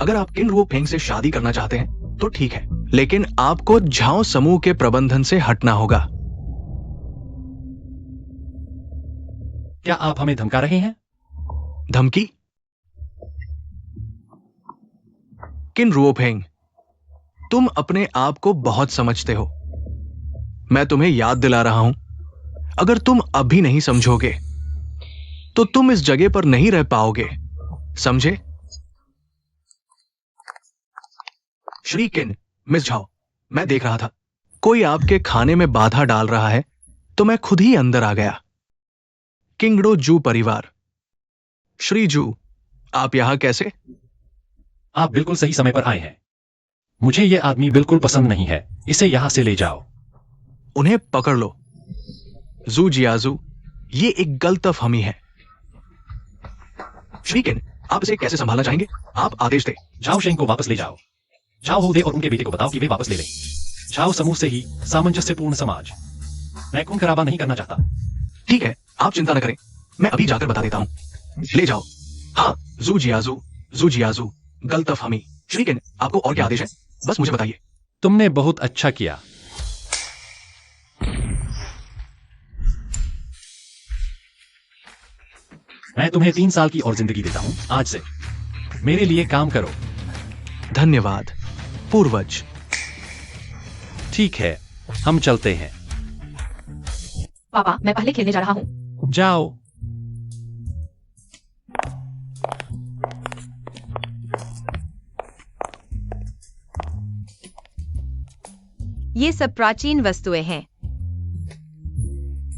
अगर आप किन रुओ फेंग से शादी करना चाहते हैं तो ठीक है, लेकिन आपको झाओ समूह के प्रबंधन से हटना होगा। क्या आप हमें धमका रहे हैं? धमकी? किन रुओ फेंग, तुम अपने आप को बहुत समझते हो। मैं तुम्हें याद दिला रहा हूं, अगर तुम अभी नहीं समझोगे तो तुम इस जगह पर नहीं रह पाओगे, समझे? श्री किन, मिस झाओ, मैं देख रहा था कोई आपके खाने में बाधा डाल रहा है तो मैं खुद ही अंदर आ गया। किंगडो जू परिवार। श्री जू, आप यहां कैसे? आप बिल्कुल सही समय पर आए हैं। मुझे यह आदमी बिल्कुल पसंद नहीं है, इसे यहां से ले जाओ। उन्हें पकड़ लो। जू जियाजू, ये एक गलतफहमी है। श्रीकिन, आप इसे कैसे संभालना चाहेंगे? आप आदेश दें। झाओ शेंग को वापस ले जाओ। झाओ हो दे और उनके बेटे को बताओ कि वे वापस ले लें। झाओ समूह से ही सामंजस्यपूर्ण समाज। मैं खून खराबा नहीं करना चाहता। ठीक है, आप चिंता न करें, मैं अभी जाकर बता देता हूं। ले जाओ। हाँ, जू जियाजू, गलतफहमी। श्रीकिन, आपको और क्या आदेश है? बस मुझे बताइए। तुमने बहुत अच्छा किया। मैं तुम्हें 3 साल की और जिंदगी देता हूं। आज से मेरे लिए काम करो। धन्यवाद पूर्वज। ठीक है, हम चलते हैं। पापा, मैं पहले खेलने जा रहा हूँ। जाओ। ये सब प्राचीन वस्तुएं हैं।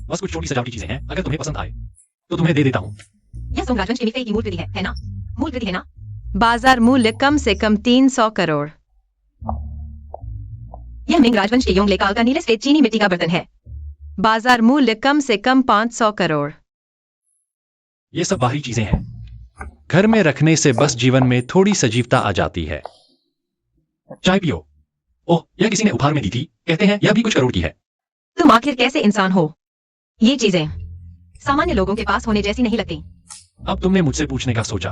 बस कुछ छोटी सजावटी चीजें हैं, अगर तुम्हें पसंद आए तो तुम्हें दे देता हूं। यह सोंग राजवंश के मिकई की मूल कृति है ना? मूल कृति है ना? बाजार मूल्य कम से कम 300 करोड़। यह मिंग राजवंश के योंगले काल का नीले सफेद चीनी मिट्टी का बर्तन है। बाजार मूल्य कम से कम 500 करोड़। ये सब बाहरी चीजें हैं, घर में रखने से बस जीवन में थोड़ी सजीवता आ जाती है। चाय पियो। ओह, यह किसी ने उपहार में दी थी। कहते हैं यह भी कुछ करोड़ की है। तुम आखिर कैसे इंसान हो? ये चीजें सामान्य लोगों के पास होने जैसी नहीं लगती। अब तुमने मुझसे पूछने का सोचा।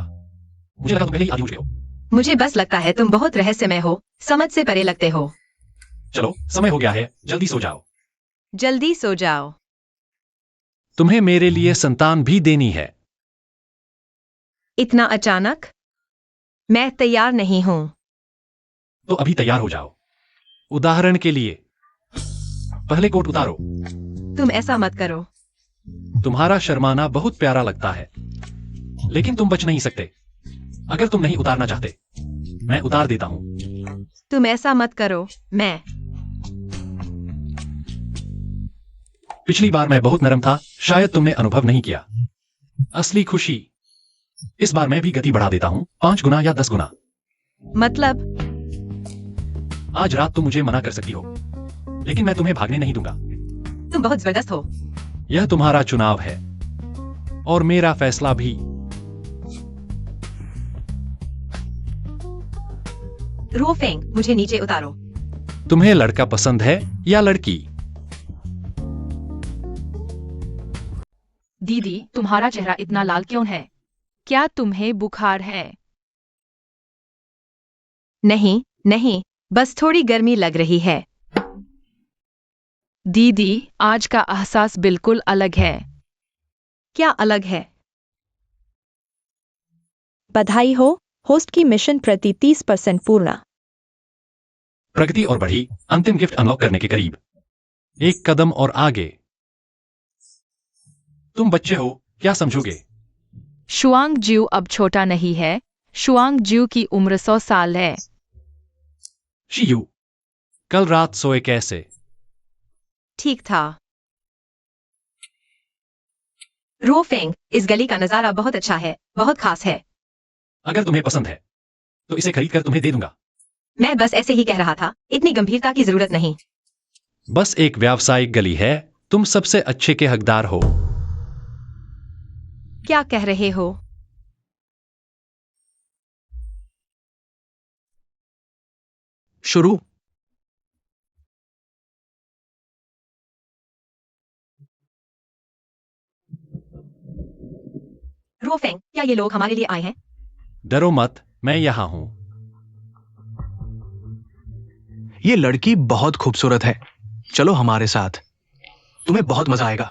मुझे लगा तुम पहले ही आधी उठ गए हो। मुझे बस लगता है तुम बहुत रहस्यमय हो, समझ से परे लगते हो। चलो, समय हो गया है, जल्दी सो जाओ। जल्दी सो जाओ। तुम्हें मेरे लिए संतान भी देनी है। इतना अचानक? मैं तैयार नहीं हूं। तो अभी तैयार हो जाओ। उदाहरण के लिए, पहले कोट उतारो। तुम ऐसा मत करो। तुम्हारा शर्माना बहुत प्यारा लगता है, लेकिन तुम बच नहीं सकते। अगर तुम नहीं उतारना चाहते, मैं उतार देता हूं। तुम ऐसा मत करो। मैं पिछली बार मैं बहुत नरम था, शायद तुमने अनुभव नहीं किया। असली खुशी इस बार मैं भी गति बढ़ा देता हूँ, 5 गुना या 10 गुना। मतलब आज रात तुम मुझे मना कर सकती हो, लेकिन मैं तुम्हें भागने नहीं दूंगा। तुम बहुत जबरदस्त हो। यह तुम्हारा चुनाव है और मेरा फैसला भी। रूफेंग, मुझे नीचे उतारो। तुम्हें लड़का पसंद है या लड़की? दीदी, तुम्हारा चेहरा इतना लाल क्यों है? क्या तुम्हें बुखार है? नहीं नहीं, बस थोड़ी गर्मी लग रही है। दीदी, आज का एहसास बिल्कुल अलग है। क्या अलग है? बधाई हो, होस्ट की मिशन प्रति 30% पूर्ण। प्रगति और बढ़ी, अंतिम गिफ्ट अनलॉक करने के करीब। एक कदम और आगे। तुम बच्चे हो, क्या समझोगे? शुआंग ज्यू अब छोटा नहीं है। शुआंग ज्यू की उम्र 100 साल है। शियू, कल रात सोए कैसे? ठीक था। रूफेंग, इस गली का नजारा बहुत अच्छा है, बहुत खास है। अगर तुम्हें पसंद है तो इसे खरीद कर तुम्हें दे दूंगा। मैं बस ऐसे ही कह रहा था, इतनी गंभीरता की जरूरत नहीं। बस एक व्यावसायिक गली है, तुम सबसे अच्छे के हकदार हो। क्या कह रहे हो? शुरू। रूफेंग, क्या ये लोग हमारे लिए आए हैं? डरो मत, मैं यहां हूं। ये लड़की बहुत खूबसूरत है, चलो हमारे साथ, तुम्हें बहुत मजा आएगा।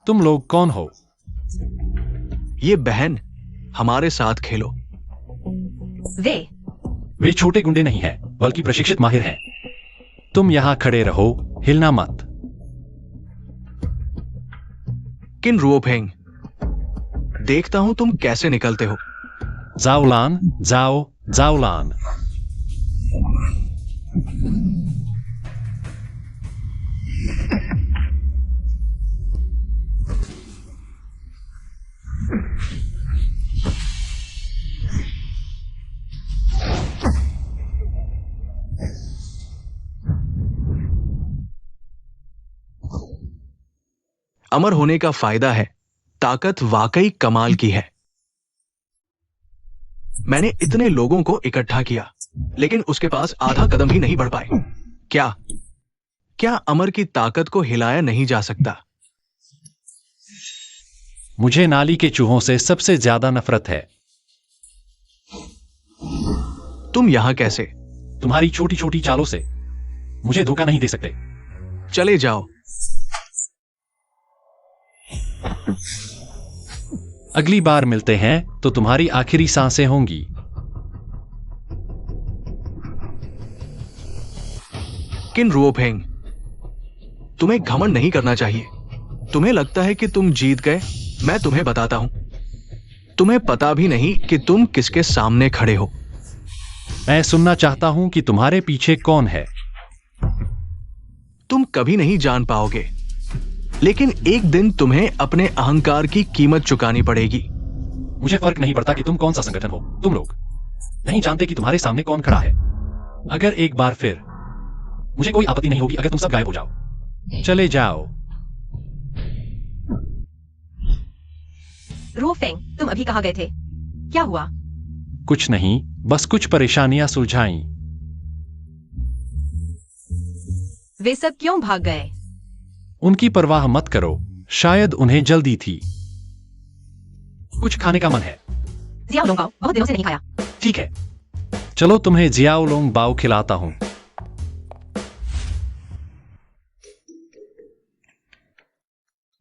तुम लोग कौन हो? ये बहन, हमारे साथ खेलो। वे छोटे गुंडे नहीं हैं, बल्कि प्रशिक्षित माहिर हैं। तुम यहां खड़े रहो, हिलना मत। किन रुओफेंग, देखता हूं तुम कैसे निकलते हो। जाओलान, जाओ, जाओलान। अमर होने का फायदा है, ताकत वाकई कमाल की है। मैंने इतने लोगों को इकट्ठा किया, लेकिन उसके पास आधा कदम भी नहीं बढ़ पाए। क्या अमर की ताकत को हिलाया नहीं जा सकता? मुझे नाली के चूहों से सबसे ज्यादा नफरत है। तुम यहां कैसे? तुम्हारी छोटी छोटी चालों से मुझे धोखा नहीं दे सकते। चले जाओ। अगली बार मिलते हैं तो तुम्हारी आखिरी सांसें होंगी। किन रुओफेंग, तुम्हें घमंड नहीं करना चाहिए। तुम्हें लगता है कि तुम जीत गए, मैं तुम्हें बताता हूं, तुम्हें पता भी नहीं कि तुम किसके सामने खड़े हो। मैं सुनना चाहता हूं कि तुम्हारे पीछे कौन है। तुम कभी नहीं जान पाओगे, लेकिन एक दिन तुम्हें अपने अहंकार की कीमत चुकानी पड़ेगी। मुझे फर्क नहीं पड़ता कि तुम कौन सा संगठन हो, तुम लोग नहीं जानते कि तुम्हारे सामने कौन खड़ा है। अगर एक बार फिर, मुझे कोई आपत्ति नहीं होगी अगर तुम सब गायब हो जाओ। चले जाओ। रूफेंग, तुम अभी कहाँ गए थे? क्या हुआ? कुछ नहीं, बस कुछ परेशानियां सुलझाई। वे सब क्यों भाग गए? उनकी परवाह मत करो, शायद उन्हें जल्दी थी। कुछ खाने का मन है। जियाओलोंग बाओ, बहुत दिनों से नहीं खाया। ठीक है, चलो तुम्हें जियाओलोंग बाओ खिलाता हूं।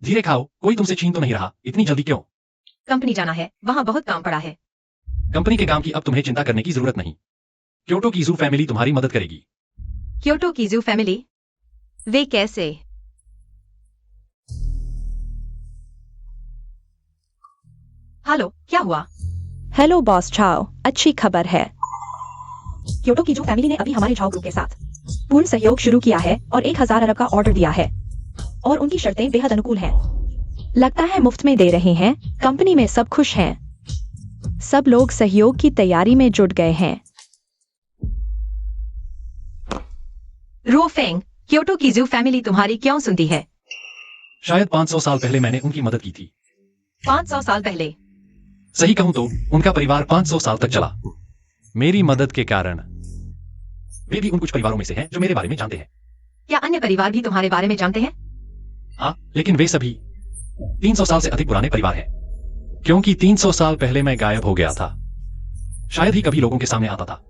धीरे खाओ, कोई तुमसे छीन तो नहीं रहा। इतनी जल्दी क्यों? कंपनी जाना है, वहां बहुत काम पड़ा है। कंपनी के काम की अब तुम्हें चिंता करने की जरूरत नहीं। क्योटो की जू फैमिली तुम्हारी मदद करेगी। क्योटो की जू फैमिली? वे कैसे? हेलो, क्या हुआ? हेलो बॉस झाओ, अच्छी खबर है। क्योटो की जो फैमिली ने अभी हमारे झाओ ग्रुप के साथ पूर्ण सहयोग शुरू किया है और 1000 अरब का ऑर्डर दिया है और उनकी शर्तें बेहद अनुकूल हैं। लगता है मुफ्त में दे रहे हैं, कंपनी में सब खुश हैं। सब लोग सहयोग की तैयारी में जुट गए हैं। रोफेंग, क्योटो की जू फैमिली तुम्हारी क्यों सुनती है? शायद 500 साल पहले मैंने उनकी मदद की थी। 500 साल पहले? सही कहूं तो उनका परिवार 500 साल तक चला। मेरी मदद के कारण। वे भी उन कुछ परिवारों में से हैं जो मेरे बारे में जानते हैं। क्या अन्य परिवार भी तुम्हारे बारे में जानते हैं? हाँ, लेकिन वे सभी 300 साल से अधिक पुराने परिवार हैं, क्योंकि 300 साल पहले मैं गायब हो गया था। शायद ही कभी लोगों के सामने आता था।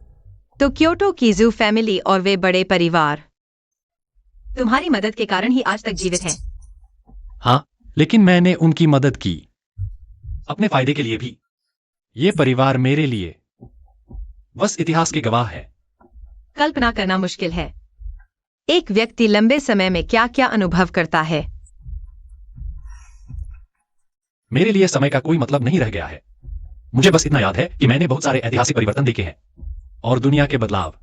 तो क्योटो की जू फैमिली और वे बड़े परिवार तुम्हारी मदद के कारण ही आज तक जीवित हैं। हाँ, लेकिन मैंने उनकी मदद की अपने फायदे के लिए भी। ये परिवार मेरे लिए बस इतिहास के गवाह है। कल्पना करना मुश्किल है। एक व्यक्ति लंबे समय में क्या क्या अनुभव करता है? मेरे लिए समय का कोई मतलब नहीं रह गया है। मुझे बस इतना याद है कि मैंने बहुत सारे ऐतिहासिक परिवर्तन देखे हैं और दुनिया के बदलाव।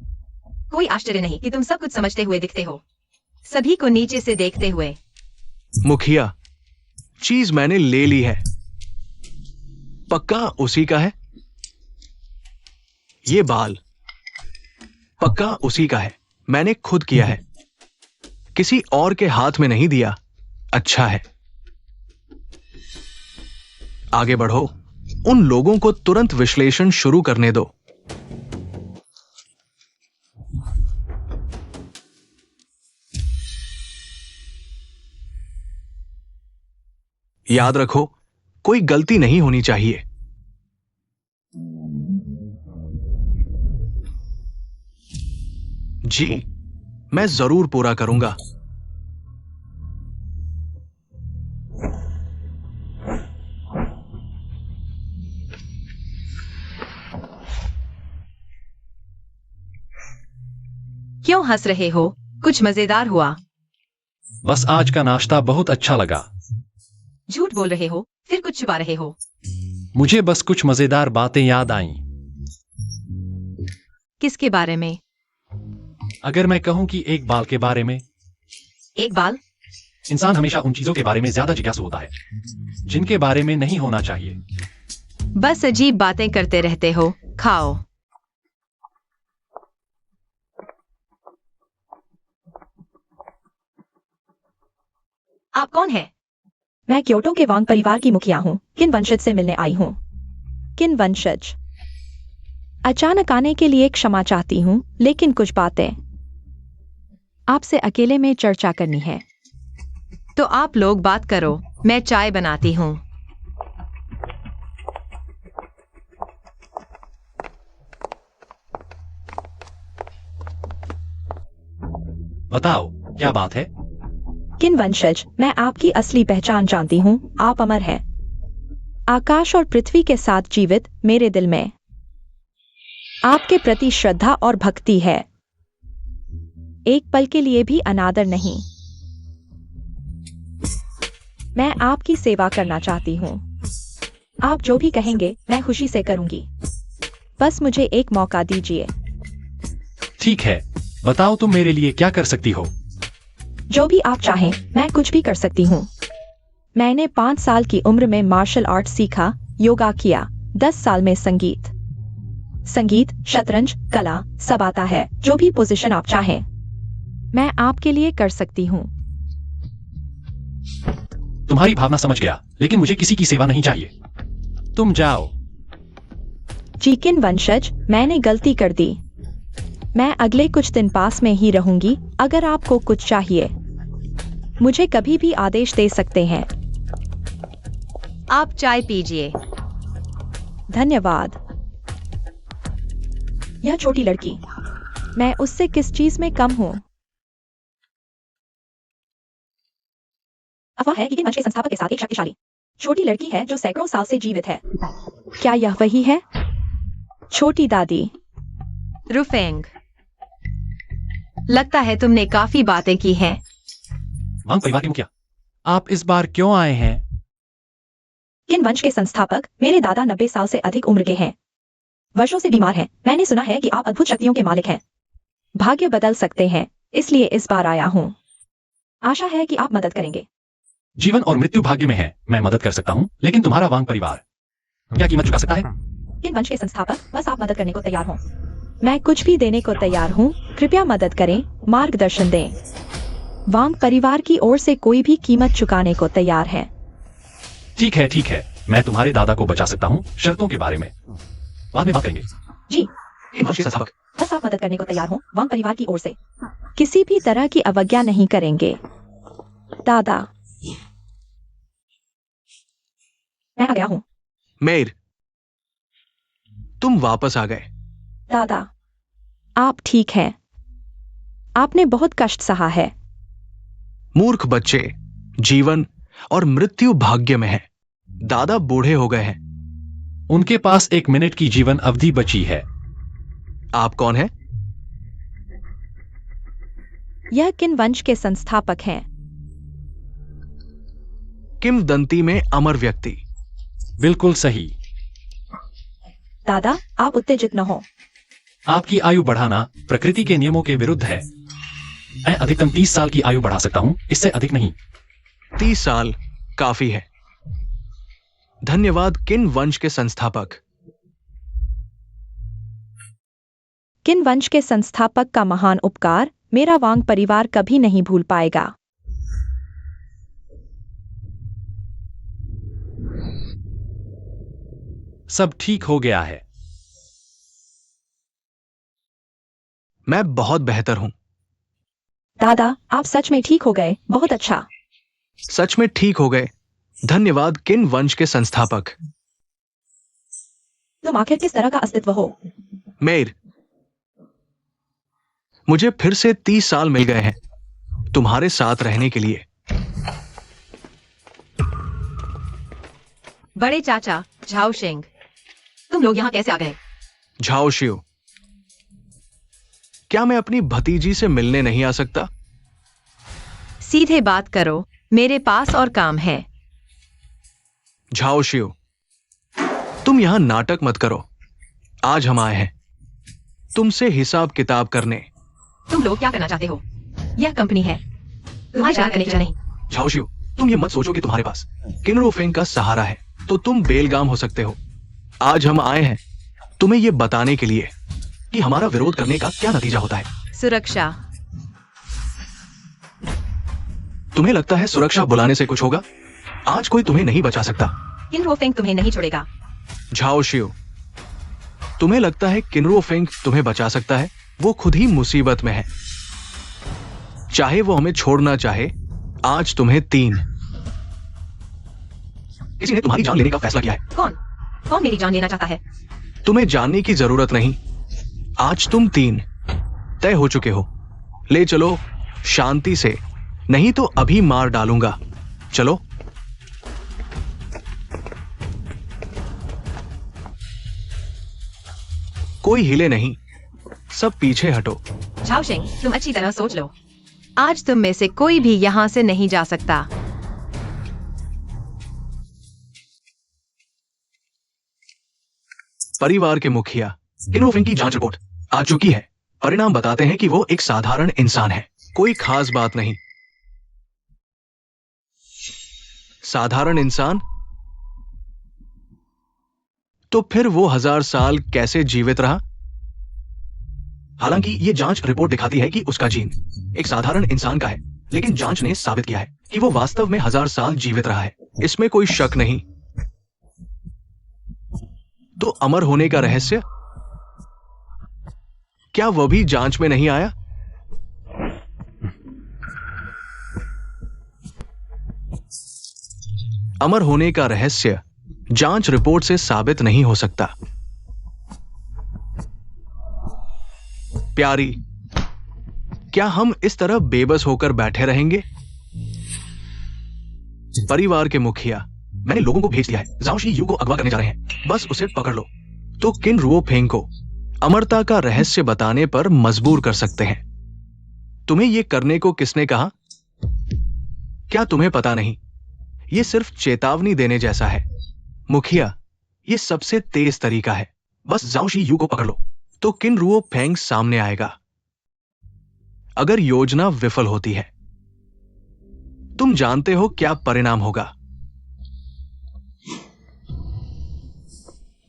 कोई आश्चर्य नहीं कि तुम सब कुछ समझते हुए दिखते हो, सभी को नीचे से देखते हुए। मुखिया, चीज मैंने ले ली है। पक्का उसी का है? ये बाल पक्का उसी का है। मैंने खुद किया है, किसी और के हाथ में नहीं दिया। अच्छा है, आगे बढ़ो। उन लोगों को तुरंत विश्लेषण शुरू करने दो। याद रखो, कोई गलती नहीं होनी चाहिए। जी, मैं जरूर पूरा करूंगा। क्यों हंस रहे हो? कुछ मजेदार हुआ? बस आज का नाश्ता बहुत अच्छा लगा। झूठ बोल रहे हो, फिर कुछ छुपा रहे हो। मुझे बस कुछ मजेदार बातें याद आईं। किसके बारे में? अगर मैं कहूं कि एक बाल के बारे में। एक बाल? इंसान हमेशा उन चीजों के बारे में ज्यादा जिज्ञासु होता है जिनके बारे में नहीं होना चाहिए। बस अजीब बातें करते रहते हो। खाओ। आप कौन हैं? मैं क्योटो के वांग परिवार की मुखिया हूँ। किन वंशज से मिलने आई हूँ? किन वंशज? अचानक आने के लिए क्षमा चाहती हूँ, लेकिन कुछ बातें आपसे अकेले में चर्चा करनी है। तो आप लोग बात करो, मैं चाय बनाती हूँ। बताओ, क्या बात है? किन वंशज, मैं आपकी असली पहचान जानती हूँ। आप अमर हैं। आकाश और पृथ्वी के साथ जीवित। मेरे दिल में आपके प्रति श्रद्धा और भक्ति है। एक पल के लिए भी अनादर नहीं। मैं आपकी सेवा करना चाहती हूँ। आप जो भी कहेंगे मैं खुशी से करूंगी। बस मुझे एक मौका दीजिए। ठीक है, बताओ तुम मेरे लिए क्या कर सकती हो? जो भी आप चाहें, मैं कुछ भी कर सकती हूँ। मैंने 5 साल की उम्र में मार्शल आर्ट सीखा, योगा किया। 10 साल में संगीत, शतरंज, कला, सब आता है। जो भी पोजीशन आप चाहें, मैं आपके लिए कर सकती हूँ। तुम्हारी भावना समझ गया, लेकिन मुझे किसी की सेवा नहीं चाहिए। तुम जाओ। जी किन वंशज, मैंने गलती कर दी। मैं अगले कुछ दिन पास में ही रहूंगी। अगर आपको कुछ चाहिए, मुझे कभी भी आदेश दे सकते हैं। आप चाय पीजिए। धन्यवाद। यह छोटी लड़की, मैं उससे किस चीज में कम हूं? अफवाह है कि किन वंश के संस्थापक के साथ एक शक्तिशाली छोटी लड़की है जो सैकड़ों साल से जीवित है। क्या यह वही है? छोटी दादी। रुफेंग, लगता है तुमने काफी बातें की हैं। वांग परिवार के मुखिया, आप इस बार क्यों आए हैं? किन वंश के संस्थापक मेरे दादा 90 साल से अधिक उम्र के हैं। वर्षों से बीमार हैं। मैंने सुना है कि आप अद्भुत शक्तियों के मालिक हैं। भाग्य बदल सकते हैं, इसलिए इस बार आया हूं। आशा है कि आप मदद करेंगे। जीवन और मृत्यु भाग्य में है। मैं मदद कर सकता हूं, लेकिन तुम्हारा वांग परिवार क्या कीमत चुका सकता है? किन वंश के संस्थापक, बस आप मदद करने को तैयार हों। मैं कुछ भी देने को तैयार हूँ, कृपया मदद करें, मार्गदर्शन दें। वांग परिवार की ओर से कोई भी कीमत चुकाने को तैयार है। ठीक है, मैं तुम्हारे दादा को बचा सकता हूँ, शर्तों के बारे में बाद में बात करेंगे। जी, किन वंश के संस्थापक? बस आप मदद करने को तैयार हों, वांग परिवार की ओर से। किसी भी तरह की अवज्ञा नहीं करेंगे। दादा, मैं आ गया हूँ। मेयर, तुम वापस आ गए। दादा, आप ठीक हैं। आपने बहुत कष्ट सहा है। मूर्ख बच्चे, जीवन और मृत्यु भाग्य में है। दादा बूढ़े हो गए हैं। उनके पास 1 मिनट की जीवन अवधि बची है। आप कौन हैं? यह किन वंश के संस्थापक हैं? किंवदंती में अमर व्यक्ति। बिल्कुल सही। दादा, आप उत्तेजित न हो। आपकी आयु बढ़ाना प्रकृति के नियमों के विरुद्ध है। मैं अधिकतम 30 साल की आयु बढ़ा सकता हूं, इससे अधिक नहीं। 30 साल काफी है। धन्यवाद किन वंश के संस्थापक। किन वंश के संस्थापक का महान उपकार मेरा वांग परिवार कभी नहीं भूल पाएगा। सब ठीक हो गया है। मैं बहुत बेहतर हूं। दादा, आप सच में ठीक हो गए, बहुत अच्छा। सच में ठीक हो गए। धन्यवाद किन वंश के संस्थापक। तुम आखिर किस तरह का अस्तित्व हो? मेयर, मुझे फिर से 30 साल मिल गए हैं तुम्हारे साथ रहने के लिए। बड़े चाचा झाओ शेंग, तुम लोग यहाँ कैसे आ गए? झाओ शिव, क्या मैं अपनी भतीजी से मिलने नहीं आ सकता? सीधे बात करो, मेरे पास और काम है। झाओ शिव, तुम यहां नाटक मत करो। आज हम आए हैं तुमसे हिसाब किताब करने। तुम लोग क्या करना चाहते हो? यह कंपनी है, तुम्हारी शरारत करने की वजह नहीं। झाओ शिव, तुम ये मत सोचो कि तुम्हारे पास किनरो फेंग का सहारा है तो तुम बेलगाम हो सकते हो। आज हम आए हैं तुम्हें यह बताने के लिए कि हमारा विरोध करने का क्या नतीजा होता है। सुरक्षा। तुम्हें लगता है सुरक्षा बुलाने से कुछ होगा? आज कोई तुम्हें नहीं बचा सकता। किन फेंग तुम्हें नहीं छोड़ेगा। झाओ शिव, तुम्हें लगता है किनरो फेंग तुम्हें बचा सकता है? वो खुद ही मुसीबत में है। चाहे वो हमें छोड़ना चाहे, आज तुम्हें 3। किसी ने तुम्हारी जान लेने का फैसला किया है। कौन मेरी जान लेना चाहता है? तुम्हें जानने की जरूरत नहीं। आज तुम 3 तय हो चुके हो। ले चलो शांति से, नहीं तो अभी मार डालूंगा। चलो। कोई हिले नहीं, सब पीछे हटो। झाओ शेंग, तुम अच्छी तरह सोच लो। आज तुम में से कोई भी यहाँ से नहीं जा सकता। परिवार के मुखिया, किनरो फेंग की जांच रिपोर्ट आ चुकी है। परिणाम बताते हैं कि वो एक साधारण इंसान है, कोई खास बात नहीं। साधारण इंसान? तो फिर वो 1000 साल कैसे जीवित रहा? हालांकि ये जांच रिपोर्ट दिखाती है कि उसका जीन एक साधारण इंसान का है, लेकिन जांच ने साबित किया है कि वो वास्तव में 1000 साल जीवित रहा है। इसमें कोई शक नहीं। तो अमर होने का रहस्य, क्या वह भी जांच में नहीं आया? अमर होने का रहस्य जांच रिपोर्ट से साबित नहीं हो सकता। प्यारी, क्या हम इस तरह बेबस होकर बैठे रहेंगे? परिवार के मुखिया, मैंने लोगों को भेज दिया है, झाओ शी यू को अगवा करने जा रहे हैं, बस उसे पकड़ लो। तो किन रुओ फेंग को अमरता का रहस्य बताने पर मजबूर कर सकते हैं। तुम्हें यह करने को किसने कहा? क्या तुम्हें पता नहीं? यह सिर्फ चेतावनी देने जैसा है। मुखिया, यह सबसे तेज तरीका है, बस झाओ शी यू को पकड़ लो, तो किन रुओ फेंग सामने आएगा। अगर योजना विफल होती है, तुम जानते हो क्या परिणाम होगा।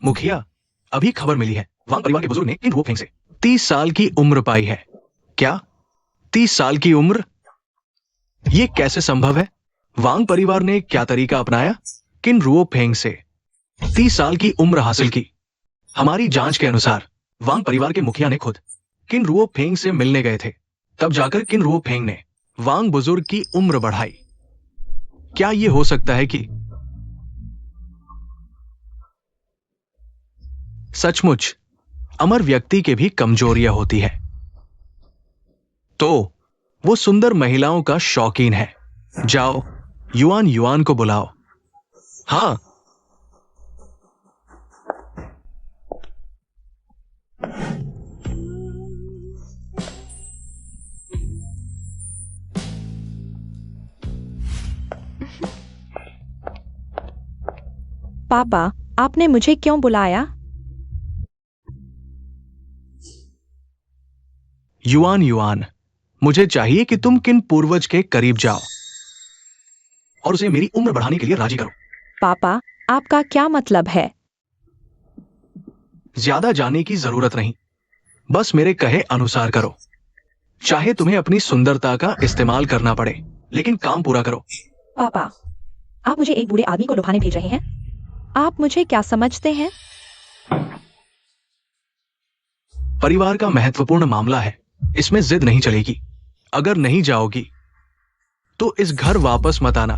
मुखिया, अभी खबर मिली है, वांग परिवार के बुजुर्ग ने किन रुओफेंग से 30 साल की उम्र पाई है। क्या 30 साल की उम्र? ये कैसे संभव है? वांग परिवार ने क्या तरीका अपनाया? किन रुओफेंग से 30 साल की उम्र हासिल की। हमारी जांच के अनुसार वांग परिवार के मुखिया ने खुद किन रुओफेंग से मिलने गए थे, तब जाकर किन रुओफेंग ने वांग बुजुर्ग की उम्र बढ़ाई। क्या यह हो सकता है कि सचमुच अमर व्यक्ति के भी कमजोरियां होती है? तो वो सुंदर महिलाओं का शौकीन है। जाओ युआन युआन को बुलाओ। हाँ, पापा, आपने मुझे क्यों बुलाया? युआन युआन, मुझे चाहिए कि तुम किन पूर्वज के करीब जाओ और उसे मेरी उम्र बढ़ाने के लिए राजी करो। पापा, आपका क्या मतलब है? ज्यादा जाने की जरूरत नहीं, बस मेरे कहे अनुसार करो। चाहे तुम्हें अपनी सुंदरता का इस्तेमाल करना पड़े, लेकिन काम पूरा करो। पापा, आप मुझे एक बूढ़े आदमी को लुभाने भेज रहे हैं? आप मुझे क्या समझते हैं? परिवार का महत्वपूर्ण मामला है, इसमें जिद नहीं चलेगी। अगर नहीं जाओगी तो इस घर वापस मत आना।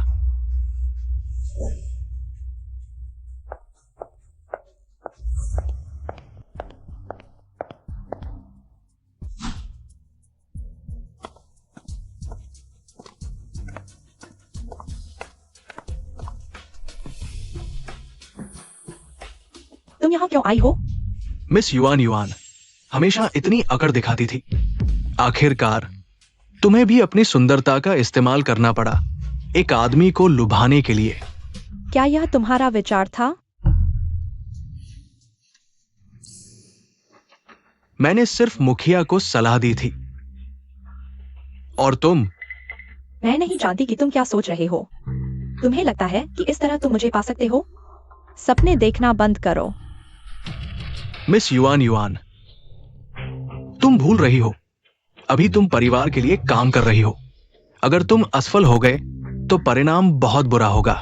तुम यहाँ क्यों आई हो? मिस युआन युआन हमेशा इतनी अकड़ दिखाती थी, आखिरकार तुम्हें भी अपनी सुंदरता का इस्तेमाल करना पड़ा एक आदमी को लुभाने के लिए। क्या यह तुम्हारा विचार था? मैंने सिर्फ मुखिया को सलाह दी थी। और तुम? मैं नहीं जानती कि तुम क्या सोच रहे हो। तुम्हें लगता है कि इस तरह तुम मुझे पा सकते हो? सपने देखना बंद करो। मिस युआन युआन, तुम भूल रही हो, अभी तुम परिवार के लिए काम कर रही हो। अगर तुम असफल हो गए तो परिणाम बहुत बुरा होगा।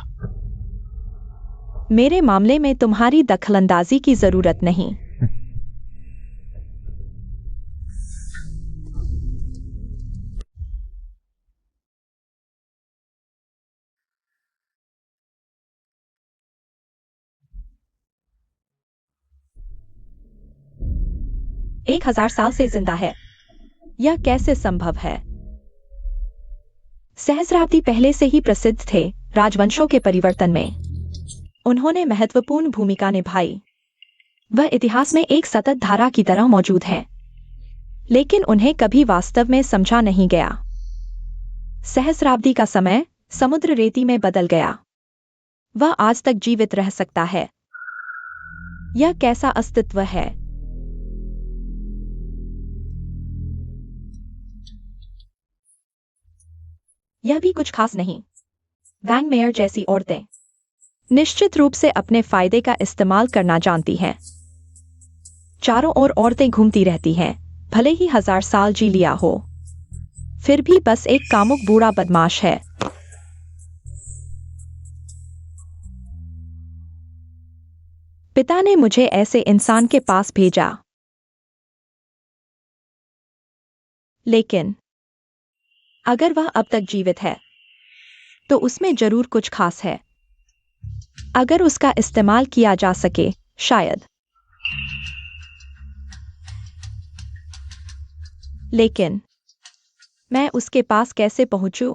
मेरे मामले में तुम्हारी दखलंदाजी की जरूरत नहीं। एक 1000 साल से जिंदा है, यह कैसे संभव है? सहस्राब्दी पहले से ही प्रसिद्ध थे राजवंशों के परिवर्तन में। उन्होंने महत्वपूर्ण भूमिका निभाई। वह इतिहास में एक सतत धारा की तरह मौजूद है, लेकिन उन्हें कभी वास्तव में समझा नहीं गया। सहस्राब्दी का समय समुद्र रेती में बदल गया। वह आज तक जीवित रह सकता है। यह कैसा अस्तित्व है? यह भी कुछ खास नहीं। वैंग मेयर जैसी औरतें निश्चित रूप से अपने फायदे का इस्तेमाल करना जानती हैं। चारों ओर औरतें घूमती रहती हैं, भले ही 1000 साल जी लिया हो, फिर भी बस एक कामुक बूढ़ा बदमाश है। पिता ने मुझे ऐसे इंसान के पास भेजा, लेकिन अगर वह अब तक जीवित है तो उसमें जरूर कुछ खास है। अगर उसका इस्तेमाल किया जा सके, शायद। लेकिन मैं उसके पास कैसे पहुंचूं?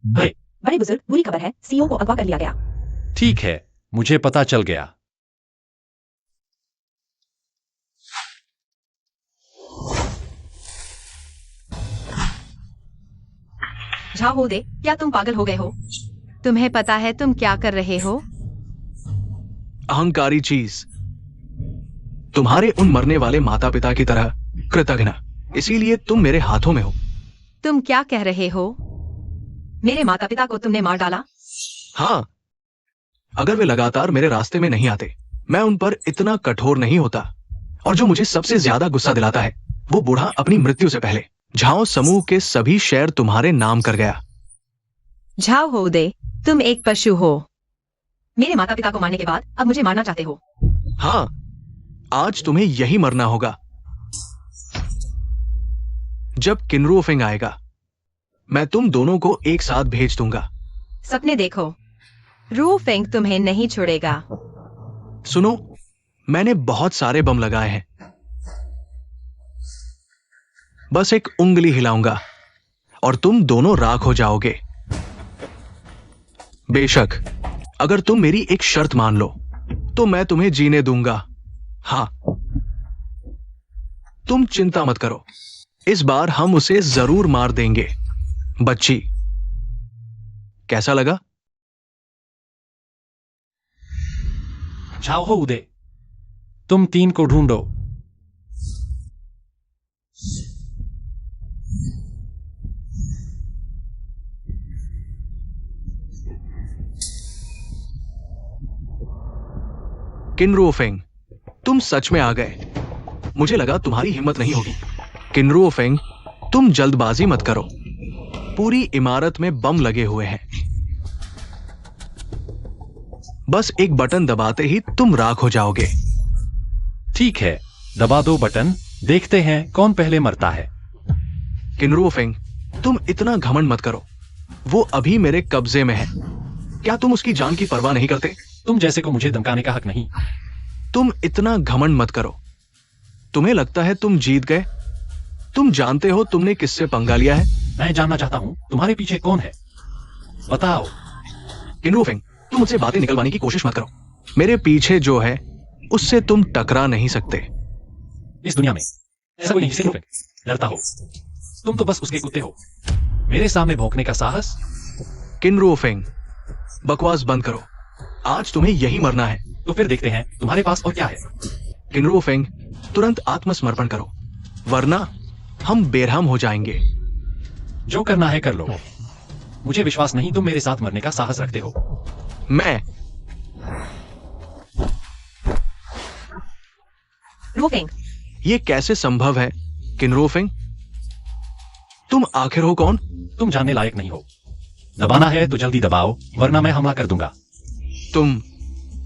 बड़े बुजुर्ग, बुरी खबर है, सीईओ को अगवा कर लिया गया। ठीक है, मुझे पता चल गया। झाओ दे, क्या तुम पागल हो गए हो? तुम्हें पता है तुम क्या कर रहे हो? अहंकारी चीज, तुम्हारे उन मरने वाले माता पिता की तरह कृतघ्न, इसीलिए तुम मेरे हाथों में हो। तुम क्या कह रहे हो? मेरे माता पिता को तुमने मार डाला? हाँ, अगर वे लगातार मेरे रास्ते में नहीं आते, मैं उन पर इतना कठोर नहीं होता। और जो मुझे सबसे ज्यादा गुस्सा दिलाता है, वो बूढ़ा अपनी मृत्यु से पहले झाओ समूह के सभी शेयर तुम्हारे नाम कर गया। झाओ हो उदय, तुम एक पशु हो। मेरे माता पिता को मारने के बाद अब मुझे मारना चाहते हो? हाँ, आज तुम्हें यही मरना होगा। जब किन्रुओफेंग आएगा, मैं तुम दोनों को एक साथ भेज दूंगा। सपने देखो, रू फेंग तुम्हें नहीं छोड़ेगा। सुनो, मैंने बहुत सारे बम लगाए हैं। बस एक उंगली हिलाऊंगा और तुम दोनों राख हो जाओगे। बेशक, अगर तुम मेरी एक शर्त मान लो, तो मैं तुम्हें जीने दूंगा। हाँ, तुम चिंता मत करो, इस बार हम उसे जरूर मार देंगे। बच्ची, कैसा लगा? झाओ हो उदय, तुम 3 को ढूंढो। किन्रुओफेंग, तुम सच में आ गए। मुझे लगा तुम्हारी हिम्मत नहीं होगी। किन्रुओफेंग, तुम जल्दबाजी मत करो। पूरी इमारत में बम लगे हुए हैं। बस एक बटन दबाते ही तुम राख हो जाओगे। ठीक है, दबा दो बटन, देखते हैं कौन पहले मरता है। किन्रुओफेंग, तुम इतना घमंड मत करो। वो अभी मेरे कब्जे में है। क्या तुम उसकी जान की परवाह नहीं करते? तुम जैसे को मुझे धमकाने का हक नहीं। तुम इतना घमंड मत करो। तुम्हें लगता है तुम जीत गए? तुम जानते हो तुमने किससे पंगा लिया है? मैं जानना चाहता हूं तुम्हारे पीछे कौन है, बताओ। किन्रुओफेंग, तुम मुझसे बातें निकलवाने की कोशिश मत करो। मेरे पीछे जो है, उससे तुम टकरा नहीं सकते। इस दुनिया में ऐसा कोई नहीं जिससे डरता हो। तुम तो बस उसके कुत्ते हो। मेरे सामने भौंकने का साहस। किन्रुओफेंग, बकवास बंद करो। आज तुम्हें यही मरना है। तो फिर देखते हैं तुम्हारे पास और क्या है। किन्रुओफेंग, तुरंत आत्मसमर्पण करो, वरना हम बेरहम हो जाएंगे। जो करना है कर लो। मुझे विश्वास नहीं तुम मेरे साथ मरने का साहस रखते हो। मैं रू फेंग, ये कैसे संभव है? किन्रुओफेंग, तुम आखिर हो कौन? तुम जानने लायक नहीं हो। दबाना है तो जल्दी दबाओ, वरना मैं हमला कर दूंगा।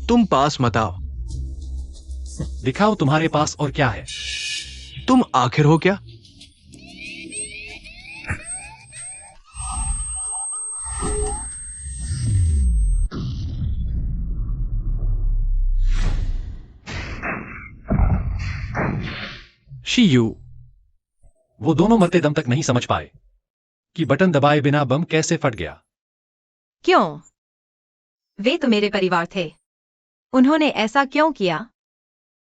तुम पास मत आओ। दिखाओ तुम्हारे पास और क्या है। तुम आखिर हो क्या? She you. वो दोनों मरते दम तक नहीं समझ पाए कि बटन दबाए बिना बम कैसे फट गया। क्यों? वे तो मेरे परिवार थे। उन्होंने ऐसा क्यों किया?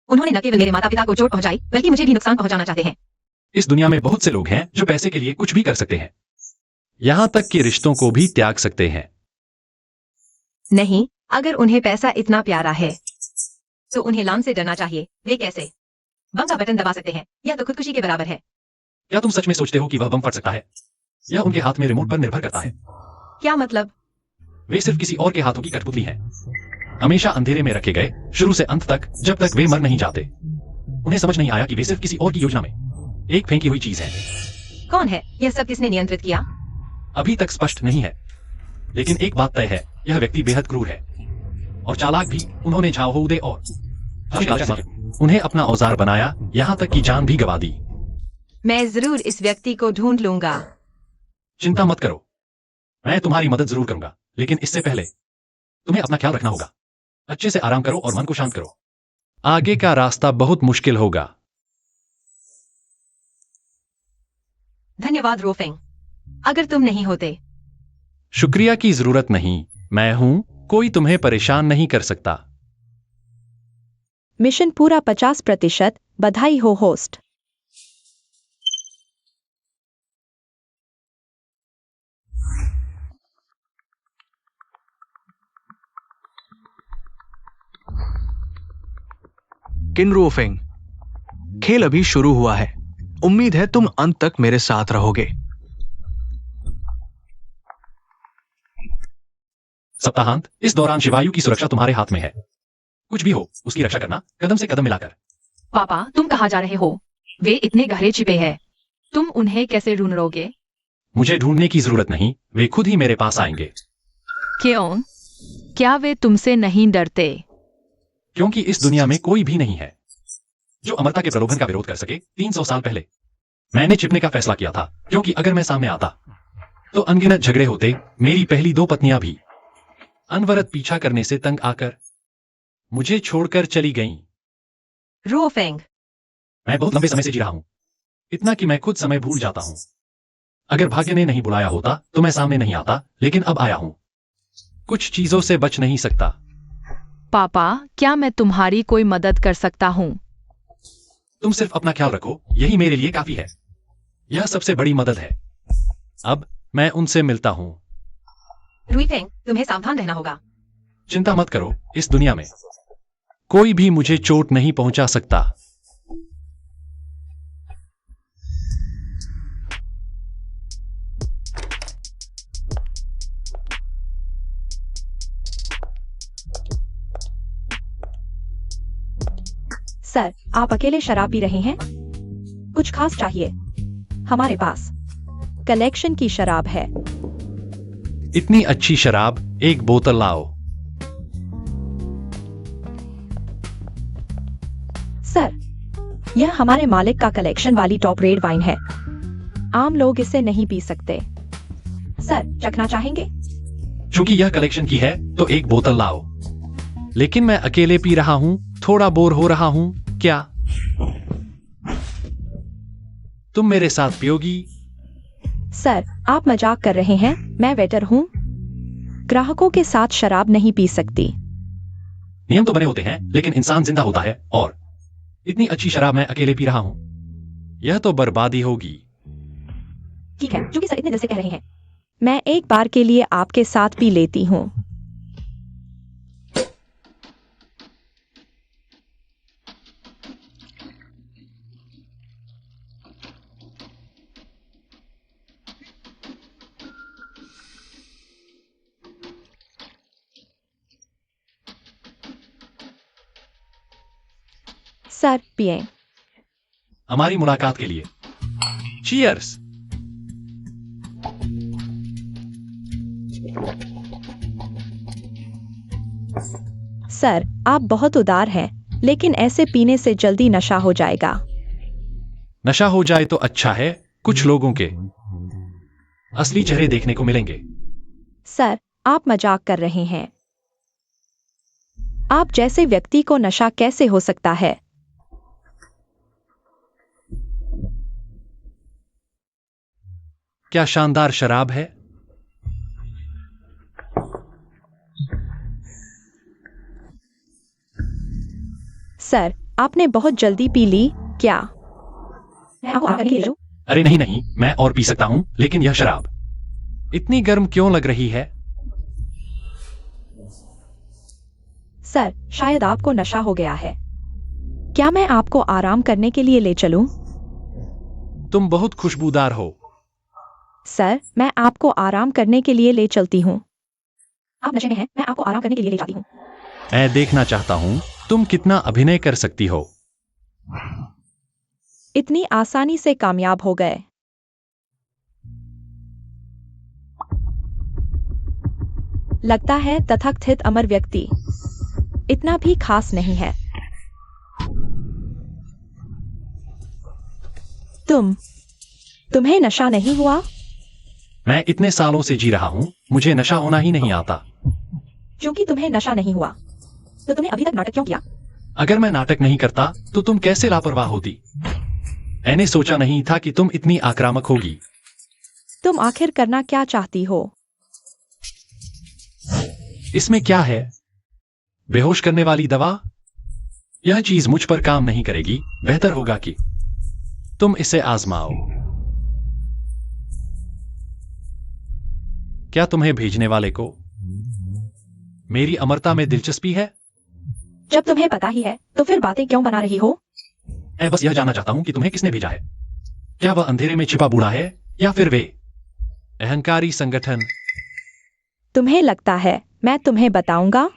उन्होंने न केवल मेरे माता पिता को चोट पहुंचाई, बल्कि मुझे भी नुकसान पहुंचाना चाहते हैं। इस दुनिया में बहुत से लोग हैं जो पैसे के लिए कुछ भी कर सकते हैं, यहां तक कि रिश्तों को भी त्याग सकते हैं। नहीं, अगर उन्हें पैसा इतना प्यारा है तो उन्हें लान से डरना चाहिए। वे कैसे बम का बटन दबा सकते हैं? यह तो खुदकुशी के बराबर है। क्या तुम सच में सोचते हो कि वह बम फट सकता है? यह उनके हाथ में रिमोट पर निर्भर करता है। क्या मतलब? वे सिर्फ किसी और के हाथों की कठपुतली हैं, हमेशा अंधेरे में रखे गए शुरू से अंत तक, जब तक वे मर नहीं जाते। उन्हें समझ नहीं आया कि वे सिर्फ किसी और की योजना में एक फेंकी हुई चीज है। कौन है यह सब? किसने नियंत्रित किया? अभी तक स्पष्ट नहीं है, लेकिन एक बात तय है, यह व्यक्ति बेहद क्रूर है और चालाक भी। उन्होंने झाओ हो उदय और उन्हें अपना औजार बनाया, यहां तक कि जान भी गवा दी। मैं जरूर इस व्यक्ति को ढूंढ लूंगा। चिंता मत करो, मैं तुम्हारी मदद जरूर करूंगा, लेकिन इससे पहले तुम्हें अपना ख्याल रखना होगा। अच्छे से आराम करो और मन को शांत करो। आगे का रास्ता बहुत मुश्किल होगा। धन्यवाद रोफेंग, अगर तुम नहीं होते। शुक्रिया की जरूरत नहीं, मैं हूं, कोई तुम्हें परेशान नहीं कर सकता। मिशन पूरा 50%। बधाई हो होस्ट। किन्रुओफेंग, खेल अभी शुरू हुआ है। उम्मीद है तुम अंत तक मेरे साथ रहोगे। सप्ताहांत, इस दौरान शिवायु की सुरक्षा तुम्हारे हाथ में है। कुछ भी हो, उसकी रक्षा करना, कदम से कदम मिलाकर। पापा, तुम कहाँ जा रहे हो? वे इतने गहरे छिपे हैं, तुम उन्हें कैसे ढूंढोगे? मुझे ढूंढने की जरूरत नहीं, वे खुद ही मेरे पास आएंगे। क्यों? क्या वे तुमसे नहीं डरते? क्योंकि इस दुनिया में कोई भी नहीं है जो अमरता के प्रलोभन का विरोध कर सके। 300 साल पहले मैंने छिपने का फैसला किया था, क्योंकि अगर मैं सामने आता तो अनगिनत झगड़े होते। मेरी पहली 2 पत्नियां भी अनवरत पीछा करने से तंग आकर मुझे छोड़कर चली गईं। रोफेंग, मैं बहुत लंबे समय से जी रहा हूं, इतना कि मैं खुद समय भूल जाता हूं। अगर भाग्य ने नहीं बुलाया होता तो मैं सामने नहीं आता, लेकिन अब आया हूं। कुछ चीजों से बच नहीं सकता। पापा, क्या मैं तुम्हारी कोई मदद कर सकता हूँ? तुम सिर्फ अपना ख्याल रखो, यही मेरे लिए काफी है। यह सबसे बड़ी मदद है। अब मैं उनसे मिलता हूं। रुईफेंग, तुम्हें सावधान रहना होगा। चिंता मत करो, इस दुनिया में कोई भी मुझे चोट नहीं पहुंचा सकता। सर, आप अकेले शराब पी रहे हैं? कुछ खास चाहिए? हमारे पास कलेक्शन की शराब है। इतनी अच्छी शराब, एक बोतल लाओ। सर, यह हमारे मालिक का कलेक्शन वाली टॉप रेड वाइन है। आम लोग इसे नहीं पी सकते। सर, चखना चाहेंगे? चूंकि यह कलेक्शन की है तो एक बोतल लाओ। लेकिन मैं अकेले पी रहा हूं, थोड़ा बोर हो रहा हूं। क्या तुम मेरे साथ पियोगी? सर, आप मजाक कर रहे हैं। मैं वेटर हूँ, ग्राहकों के साथ शराब नहीं पी सकती। नियम तो बने होते हैं, लेकिन इंसान जिंदा होता है, और इतनी अच्छी शराब मैं अकेले पी रहा हूं, यह तो बर्बादी होगी। ठीक है, चूंकि सर इतने दिल से कह रहे हैं, मैं एक बार के लिए आपके साथ पी लेती हूँ। सर, पिए। हमारी मुलाकात के लिए चीयर्स। सर, आप बहुत उदार हैं, लेकिन ऐसे पीने से जल्दी नशा हो जाएगा। नशा हो जाए तो अच्छा है, कुछ लोगों के असली चेहरे देखने को मिलेंगे। सर, आप मजाक कर रहे हैं। आप जैसे व्यक्ति को नशा कैसे हो सकता है? क्या शानदार शराब है। सर, आपने बहुत जल्दी पी ली क्या? मैं आपको आकर ले लूं? अरे नहीं नहीं, मैं और पी सकता हूं, लेकिन यह शराब इतनी गर्म क्यों लग रही है? सर, शायद आपको नशा हो गया है। क्या मैं आपको आराम करने के लिए ले चलूं? तुम बहुत खुशबूदार हो। सर, मैं आपको आराम करने के लिए ले चलती हूँ। आप नशे में हैं, मैं आपको आराम करने के लिए ले जाती हूँ। मैं देखना चाहता हूं तुम कितना अभिनय कर सकती हो। इतनी आसानी से कामयाब हो गए। लगता है तथाकथित अमर व्यक्ति इतना भी खास नहीं है। तुम्हें नशा नहीं हुआ? मैं इतने सालों से जी रहा हूं, मुझे नशा होना ही नहीं आता। क्योंकि तुम्हें नशा नहीं हुआ तो तुमने अभी तक नाटक क्यों किया? अगर मैं नाटक नहीं करता तो तुम कैसे लापरवाह होती? मैंने सोचा नहीं था कि तुम इतनी आक्रामक होगी। तुम आखिर करना क्या चाहती हो? इसमें क्या है? बेहोश करने वाली दवा? यह चीज मुझ पर काम नहीं करेगी। बेहतर होगा कि तुम इसे आजमाओ। क्या तुम्हें भेजने वाले को मेरी अमरता में दिलचस्पी है? जब तुम्हें पता ही है तो फिर बातें क्यों बना रही हो? मैं बस यह जानना चाहता हूं कि तुम्हें किसने भेजा है। क्या वह अंधेरे में छिपा बूढ़ा है, या फिर वे अहंकारी संगठन? तुम्हें लगता है मैं तुम्हें बताऊंगा।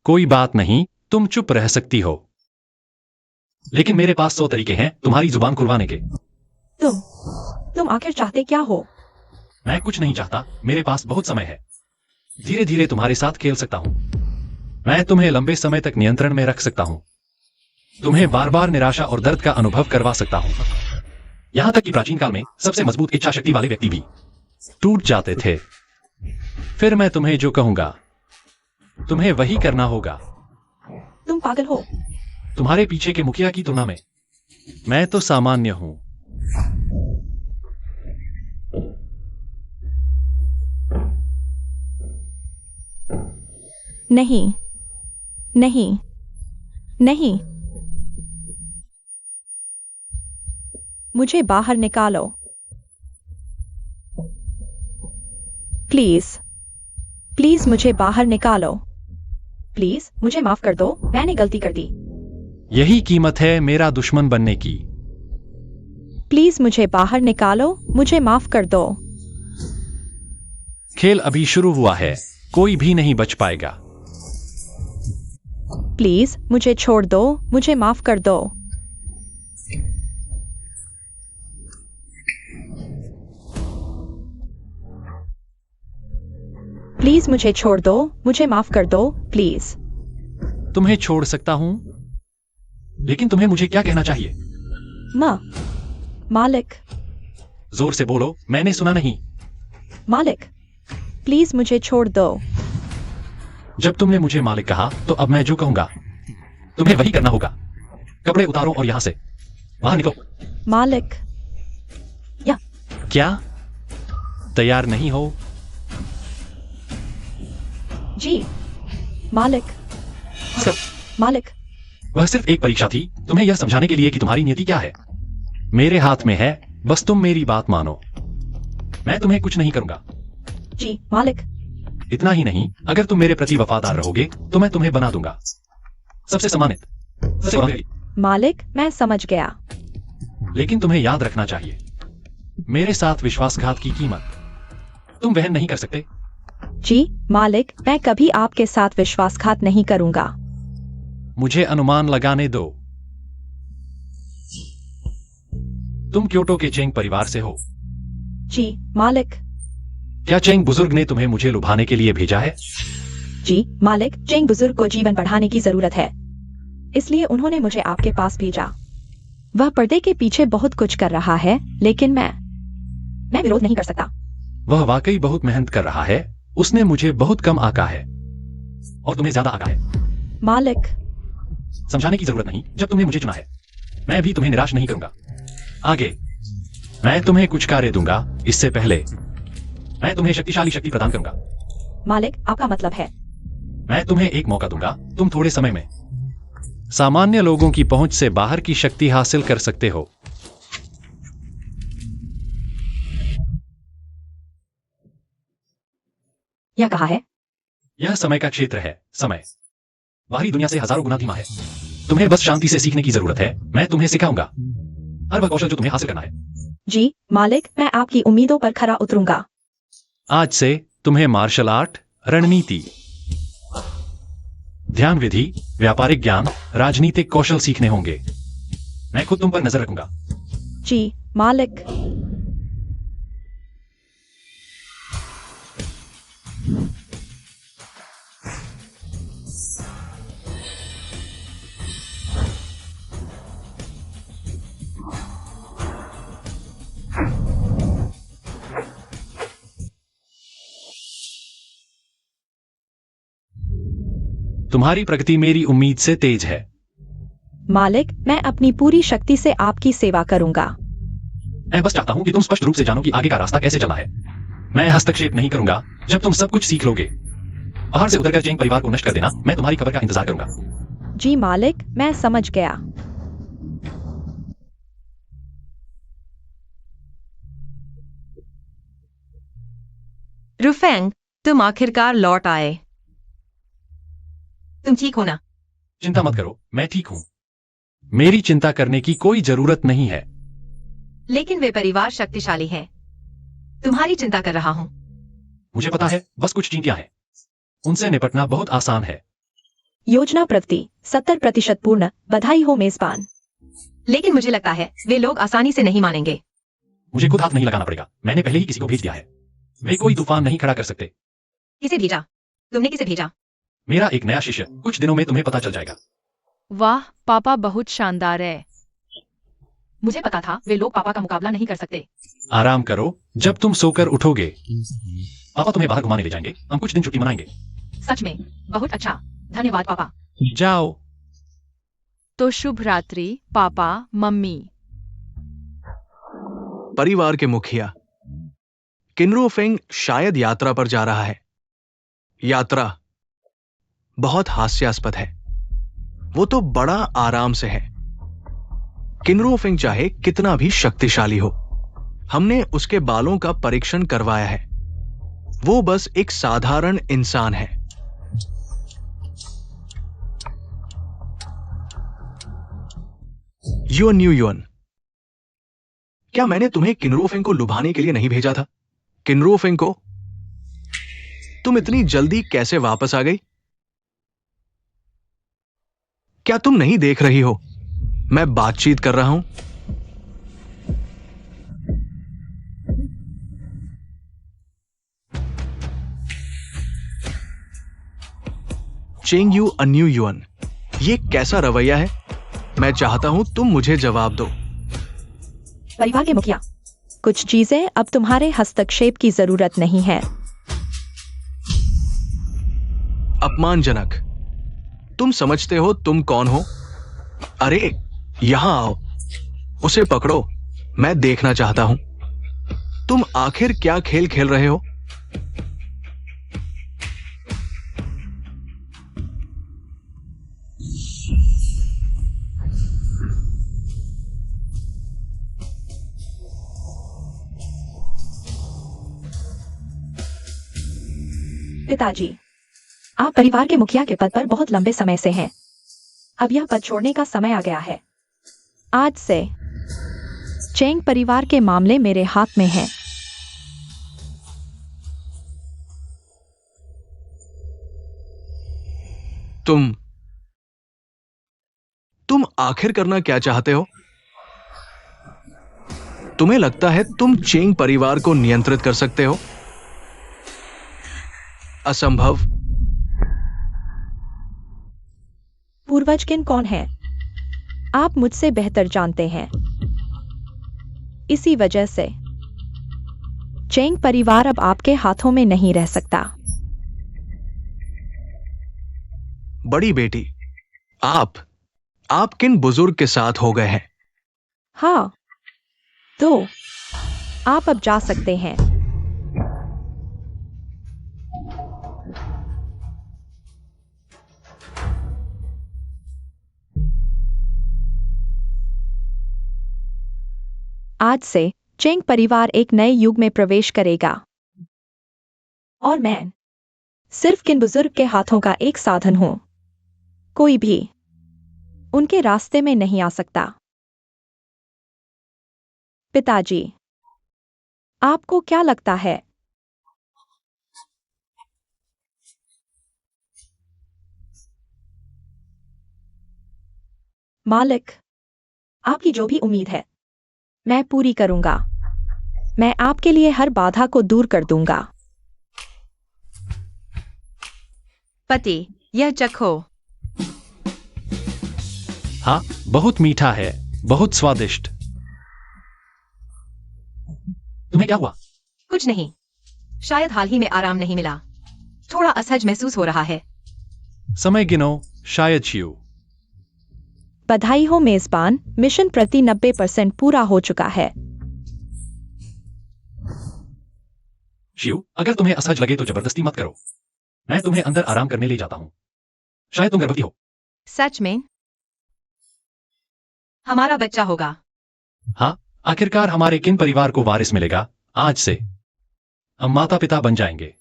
कोई बात नहीं, तुम चुप रह सकती हो। लेकिन मेरे पास 100 तरीके हैं तुम्हारी जुबान खुलवाने के। तुम आखिर चाहते क्या हो? मैं कुछ नहीं चाहता, मेरे पास बहुत समय है। धीरे धीरे तुम्हारे साथ खेल सकता हूं। मैं तुम्हें लंबे समय तक नियंत्रण में रख सकता हूं। तुम्हें बार बार निराशा और दर्द का अनुभव करवा सकता हूं। यहां तक कि प्राचीन काल में सबसे मजबूत इच्छा शक्ति वाले व्यक्ति भी टूट जाते थे। फिर मैं तुम्हें जो कहूंगा तुम्हें वही करना होगा। तुम पागल हो। तुम्हारे पीछे के मुखिया की तुलना में मैं तो सामान्य हूं। नहीं, नहीं, नहीं। मुझे बाहर निकालो। प्लीज, प्लीज मुझे बाहर निकालो। प्लीज मुझे माफ कर दो, मैंने गलती कर दी। यही कीमत है मेरा दुश्मन बनने की। प्लीज मुझे बाहर निकालो, मुझे माफ कर दो। खेल अभी शुरू हुआ है, कोई भी नहीं बच पाएगा। प्लीज मुझे छोड़ दो, मुझे माफ कर दो। प्लीज मुझे छोड़ दो, मुझे माफ कर दो, प्लीज। तुम्हें छोड़ सकता हूं, लेकिन तुम्हें मुझे क्या कहना चाहिए? मालिक। जोर से बोलो, मैंने सुना नहीं। मालिक, प्लीज मुझे छोड़ दो। जब तुमने मुझे मालिक कहा तो अब मैं जो कहूंगा तुम्हें वही करना होगा। कपड़े उतारो और यहां से बाहर निकलो। मालिक। क्या तैयार नहीं हो? जी मालिक। मालिक। वह सिर्फ एक परीक्षा थी, तुम्हें यह समझाने के लिए कि तुम्हारी नियति क्या है। मेरे हाथ में है, बस तुम मेरी बात मानो। मैं तुम्हें कुछ नहीं करूंगा। जी मालिक। इतना ही नहीं, अगर तुम मेरे प्रति वफादार रहोगे तो मैं तुम्हें बना दूंगा सबसे सम्मानित, सबसे प्रभावशाली। मालिक मैं समझ गया। लेकिन तुम्हें याद रखना चाहिए, मेरे साथ विश्वासघात की कीमत तुम वहन नहीं कर सकते। जी मालिक, मैं कभी आपके साथ विश्वासघात नहीं करूंगा। मुझे अनुमान लगाने दो। तुम क्योटो के चेंग परिवार से हो। जी मालिक। क्या चेंग बुजुर्ग ने तुम्हें मुझे लुभाने के लिए भेजा है? जी मालिक, चेंग बुजुर्ग को जीवन बढ़ाने की जरूरत है, इसलिए उन्होंने मुझे आपके पास भेजा। वह पर्दे के पीछे बहुत कुछ कर रहा है, लेकिन मैं विरोध नहीं कर सकता। वह वाकई बहुत मेहनत कर रहा है। उसने मुझे बहुत कम आका है और तुम्हें ज्यादा आका है। मालिक। समझाने की जरूरत नहीं, जब तुमने मुझे चुना है मैं भी तुम्हें निराश नहीं करूंगा। आगे मैं तुम्हें कुछ कार्य दूंगा, इससे पहले मैं तुम्हें शक्तिशाली शक्ति प्रदान करूंगा। मालिक आपका मतलब है? मैं तुम्हें एक मौका दूंगा, तुम थोड़े समय में सामान्य लोगों की पहुंच से बाहर की शक्ति हासिल कर सकते हो। यह कहा है? यह समय का क्षेत्र है। समय बाहरी दुनिया से हजारों गुना धीमा है। तुम्हें बस शांति से सीखने की जरूरत है। मैं तुम्हें सिखाऊंगा हर वह कौशल जो तुम्हें हासिल करना है। जी मालिक, मैं आपकी उम्मीदों पर खरा उतरूंगा। आज से तुम्हें मार्शल आर्ट, रणनीति, ध्यान विधि, व्यापारिक ज्ञान, राजनीतिक कौशल सीखने होंगे। मैं खुद तुम पर नजर रखूंगा। जी मालिक। तुम्हारी प्रगति मेरी उम्मीद से तेज है। मालिक, मैं अपनी पूरी शक्ति से आपकी सेवा करूंगा। मैं बस चाहता हूं कि तुम स्पष्ट रूप से जानो कि आगे का रास्ता कैसे चलना है। मैं हस्तक्षेप नहीं करूंगा जब तुम सब कुछ सीख लोगे। पहाड़ से उतरकर चेंग परिवार को नष्ट कर देना, मैं तुम्हारी खबर का इंतजार करूंगा। जी मालिक, मैं समझ गया। रुफेंग, तुम आखिरकार लौट आए। तुम ठीक हो ना? चिंता मत करो, मैं ठीक हूं। मेरी चिंता करने की कोई जरूरत नहीं है। लेकिन वे परिवार शक्तिशाली है। तुम्हारी चिंता कर रहा हूँ। मुझे पता है, बस कुछ चींटियां हैं। उनसे निपटना बहुत आसान है। योजना प्रगति 70% पूर्ण। बधाई हो मेजबान। लेकिन मुझे लगता है वे लोग आसानी से नहीं मानेंगे। मुझे खुद हाथ नहीं लगाना पड़ेगा, मैंने पहले ही किसी को भेज दिया है। वे कोई तूफान नहीं खड़ा कर सकते। किसे भेजा? तुमने किसे भेजा? मेरा एक नया शिष्य, कुछ दिनों में तुम्हें पता चल जाएगा। वाह पापा बहुत शानदार है। मुझे पता था वे लोग पापा का मुकाबला नहीं कर सकते। आराम करो, जब तुम सोकर उठोगे पापा तुम्हें बाहर घुमाने ले जाएंगे। हम कुछ दिन छुट्टी मनाएंगे। सच में? बहुत अच्छा, धन्यवाद पापा। जाओ। तो शुभ रात्रि पापा मम्मी। परिवार के मुखिया किनरू फेंग शायद यात्रा पर जा रहा है। यात्रा बहुत हास्यास्पद है। वो तो बड़ा आराम से है। किनरू फेंग चाहे कितना भी शक्तिशाली हो, हमने उसके बालों का परीक्षण करवाया है। वो बस एक साधारण इंसान है। युअन न्यू युअन, क्या मैंने तुम्हें किनरू फेंग को लुभाने के लिए नहीं भेजा था? किनरू फेंग को, तुम इतनी जल्दी कैसे वापस आ गई? क्या तुम नहीं देख रही हो मैं बातचीत कर रहा हूं? चेंग यू अ न्यू युअन, ये कैसा रवैया है? मैं चाहता हूं तुम मुझे जवाब दो। परिवार के मुखिया, कुछ चीजें अब तुम्हारे हस्तक्षेप की जरूरत नहीं है। अपमानजनक। तुम समझते हो तुम कौन हो? अरे यहां आओ, उसे पकड़ो, मैं देखना चाहता हूं तुम आखिर क्या खेल खेल रहे हो। पिताजी, आप परिवार के मुखिया के पद पर बहुत लंबे समय से हैं। अब यह पद छोड़ने का समय आ गया है। आज से चेंग परिवार के मामले मेरे हाथ में हैं। तुम आखिर करना क्या चाहते हो? तुम्हें लगता है तुम चेंग परिवार को नियंत्रित कर सकते हो? असंभव। पूर्वज किन कौन है? आप मुझसे बेहतर जानते हैं। इसी वजह से चेंग परिवार अब आपके हाथों में नहीं रह सकता। बड़ी बेटी, आप किन बुजुर्ग के साथ हो गए हैं? हाँ, तो आप अब जा सकते हैं। आज से चेंग परिवार एक नए युग में प्रवेश करेगा और मैं सिर्फ किन बुजुर्ग के हाथों का एक साधन हूं। कोई भी उनके रास्ते में नहीं आ सकता। पिताजी, आपको क्या लगता है? मालिक, आपकी जो भी उम्मीद है मैं पूरी करूंगा। मैं आपके लिए हर बाधा को दूर कर दूंगा। पति, यह चखो। हाँ, बहुत मीठा है, बहुत स्वादिष्ट। तुम्हें क्या हुआ? कुछ नहीं, शायद हाल ही में आराम नहीं मिला, थोड़ा असहज महसूस हो रहा है। समय गिनो, शायद शिव। बधाई हो मेजबान, मिशन प्रति 90% पूरा हो चुका है। शिव, अगर तुम्हें असहज लगे तो जबरदस्ती मत करो। मैं तुम्हें अंदर आराम करने ले जाता हूं। शायद तुम गर्भवती हो। सच में? हमारा बच्चा होगा। हाँ, आखिरकार हमारे किन परिवार को वारिस मिलेगा। आज से हम माता पिता बन जाएंगे।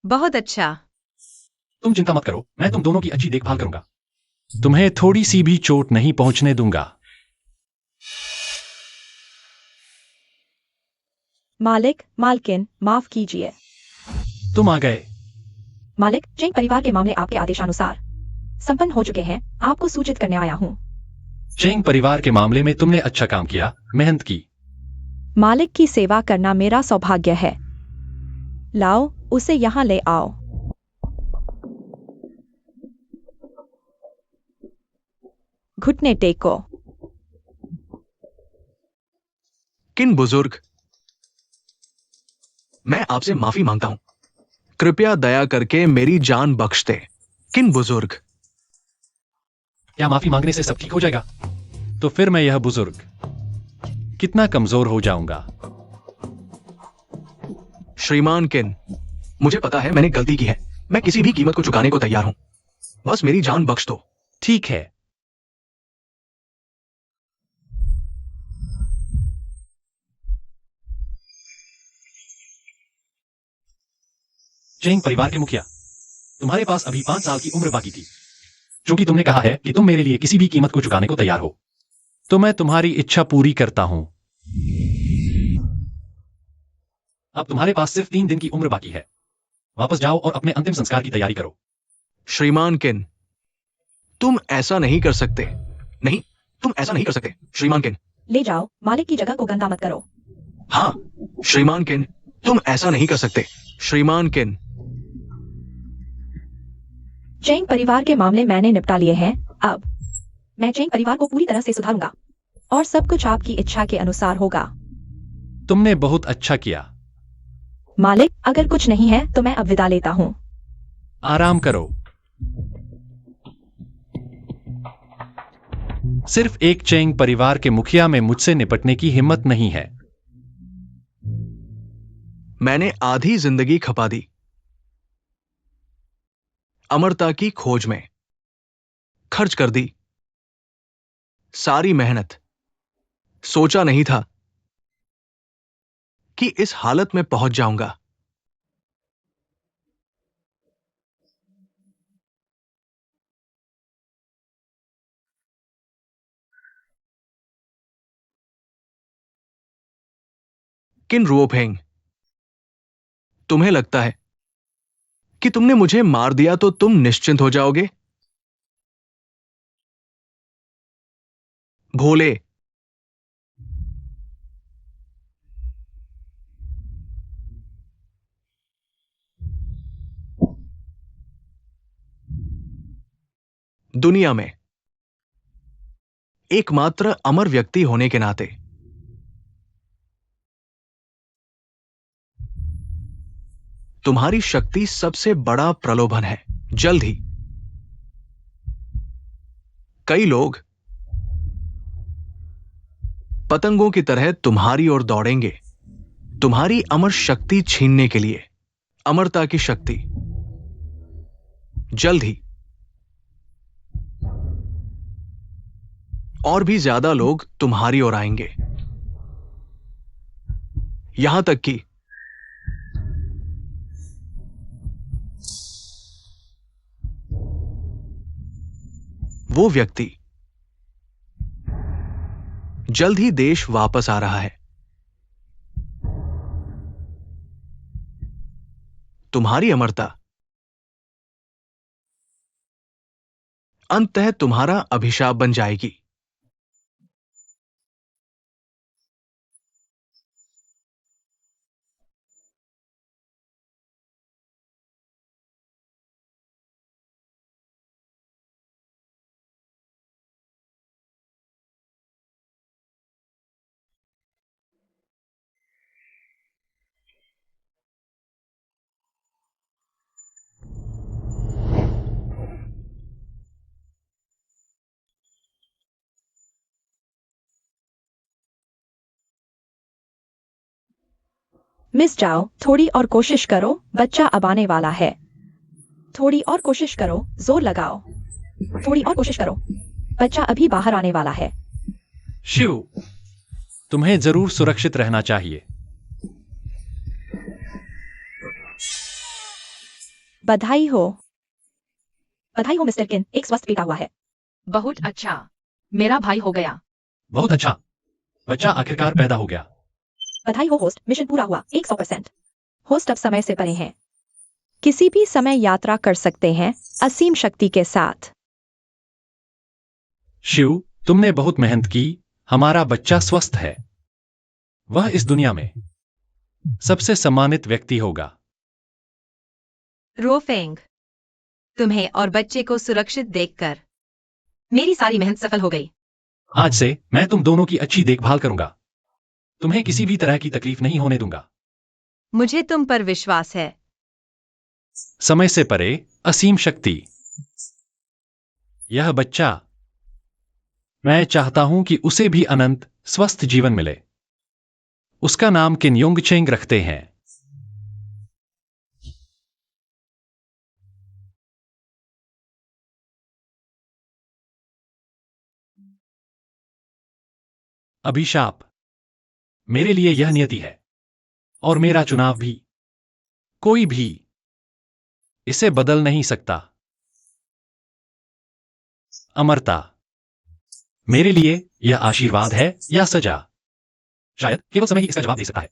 बहुत अच्छा। तुम चिंता मत करो, मैं तुम दोनों की अच्छी देखभाल करूंगा। तुम्हें थोड़ी सी भी चोट नहीं पहुंचने दूंगा। मालिक, मालकिन, माफ कीजिए। तुम आ गए। मालिक, चेंग परिवार के मामले आपके आदेशानुसार संपन्न हो चुके हैं। आपको सूचित करने आया हूँ। चेंग परिवार के मामले में तुमने अच्छा काम किया, मेहनत की। मालिक की सेवा करना मेरा सौभाग्य है। लाओ, उसे यहाँ ले आओ। घुटने टेको। किन बुजुर्ग, मैं आपसे माफी मांगता हूं। कृपया दया करके मेरी जान बख्श दे। किन बुजुर्ग। क्या माफी मांगने से सब ठीक हो जाएगा? तो फिर मैं यह बुजुर्ग कितना कमजोर हो जाऊंगा। श्रीमान किन, मुझे पता है मैंने गलती की है। मैं किसी भी कीमत को चुकाने को तैयार हूं। बस मेरी जान बख्श दो। ठीक है। चेंग परिवार के मुखिया, तुम्हारे पास अभी 5 साल की उम्र बाकी थी। क्योंकि तुमने कहा है कि तुम मेरे लिए किसी भी कीमत को चुकाने को तैयार हो, तो मैं तुम्हारी इच्छा पूरी करता हूं। अब तुम्हारे पास सिर्फ 3 दिन की उम्र बाकी है। वापस जाओ और अपने अंतिम संस्कार की तैयारी करो। श्रीमान किन, तुम ऐसा नहीं कर सकते। नहीं, तुम ऐसा नहीं कर सकते श्रीमान किन। ले जाओ, मालिक की जगह को गंदा मत करो। हाँ श्रीमान किन, तुम ऐसा नहीं कर सकते श्रीमान किन। चेंग परिवार के मामले मैंने निपटा लिए हैं। अब मैं चेंग परिवार को पूरी तरह से सुधारूंगा और सब कुछ आपकी इच्छा के अनुसार होगा। तुमने बहुत अच्छा किया। मालिक, अगर कुछ नहीं है तो मैं अब विदा लेता हूँ। आराम करो। सिर्फ एक चेंग परिवार के मुखिया में मुझसे निपटने की हिम्मत नहीं है। मैंने आधी जिंदगी खपा दी अमरता की खोज में, खर्च कर दी सारी मेहनत। सोचा नहीं था कि इस हालत में पहुंच जाऊंगा। किन रुओफेंग, तुम्हें लगता है कि तुमने मुझे मार दिया तो तुम निश्चिंत हो जाओगे? भोले, दुनिया में एकमात्र अमर व्यक्ति होने के नाते तुम्हारी शक्ति सबसे बड़ा प्रलोभन है। जल्द ही कई लोग पतंगों की तरह तुम्हारी ओर दौड़ेंगे, तुम्हारी अमर शक्ति छीनने के लिए। अमरता की शक्ति। जल्द ही और भी ज्यादा लोग तुम्हारी ओर आएंगे, यहां तक कि वो व्यक्ति जल्द ही देश वापस आ रहा है। तुम्हारी अमरता अंततः तुम्हारा अभिशाप बन जाएगी। मिस जाओ, थोड़ी और कोशिश करो, बच्चा अब आने वाला है। थोड़ी और कोशिश करो, जोर लगाओ। थोड़ी और कोशिश करो, बच्चा अभी बाहर आने वाला है। शिव, तुम्हें जरूर सुरक्षित रहना चाहिए। बधाई हो। बधाई हो मिस्टर किन, एक स्वस्थ बेटा हुआ है। बहुत अच्छा, मेरा भाई हो गया। बहुत अच्छा, बच्चा आखिरकार पैदा हो गया। बधाई हो होस्ट, मिशन पूरा हुआ 100%। होस्ट अब समय से परे हैं। किसी भी समय यात्रा कर सकते हैं असीम शक्ति के साथ। शिव, तुमने बहुत मेहनत की, हमारा बच्चा स्वस्थ है। वह इस दुनिया में सबसे सम्मानित व्यक्ति होगा। रोफेंग, तुम्हें और बच्चे को सुरक्षित देखकर मेरी सारी मेहनत सफल हो गई। आज से मैं तुम दोनों की अच्छी देखभाल करूंगा। तुम्हें किसी भी तरह की तकलीफ नहीं होने दूंगा। मुझे तुम पर विश्वास है। समय से परे असीम शक्ति। यह बच्चा, मैं चाहता हूं कि उसे भी अनंत स्वस्थ जीवन मिले। उसका नाम किन योंगचेंग रखते हैं। अभिशाप, मेरे लिए यह नियति है और मेरा चुनाव भी। कोई भी इसे बदल नहीं सकता। अमरता, मेरे लिए यह आशीर्वाद है या सजा। शायद केवल समय ही इसका जवाब दे सकता है।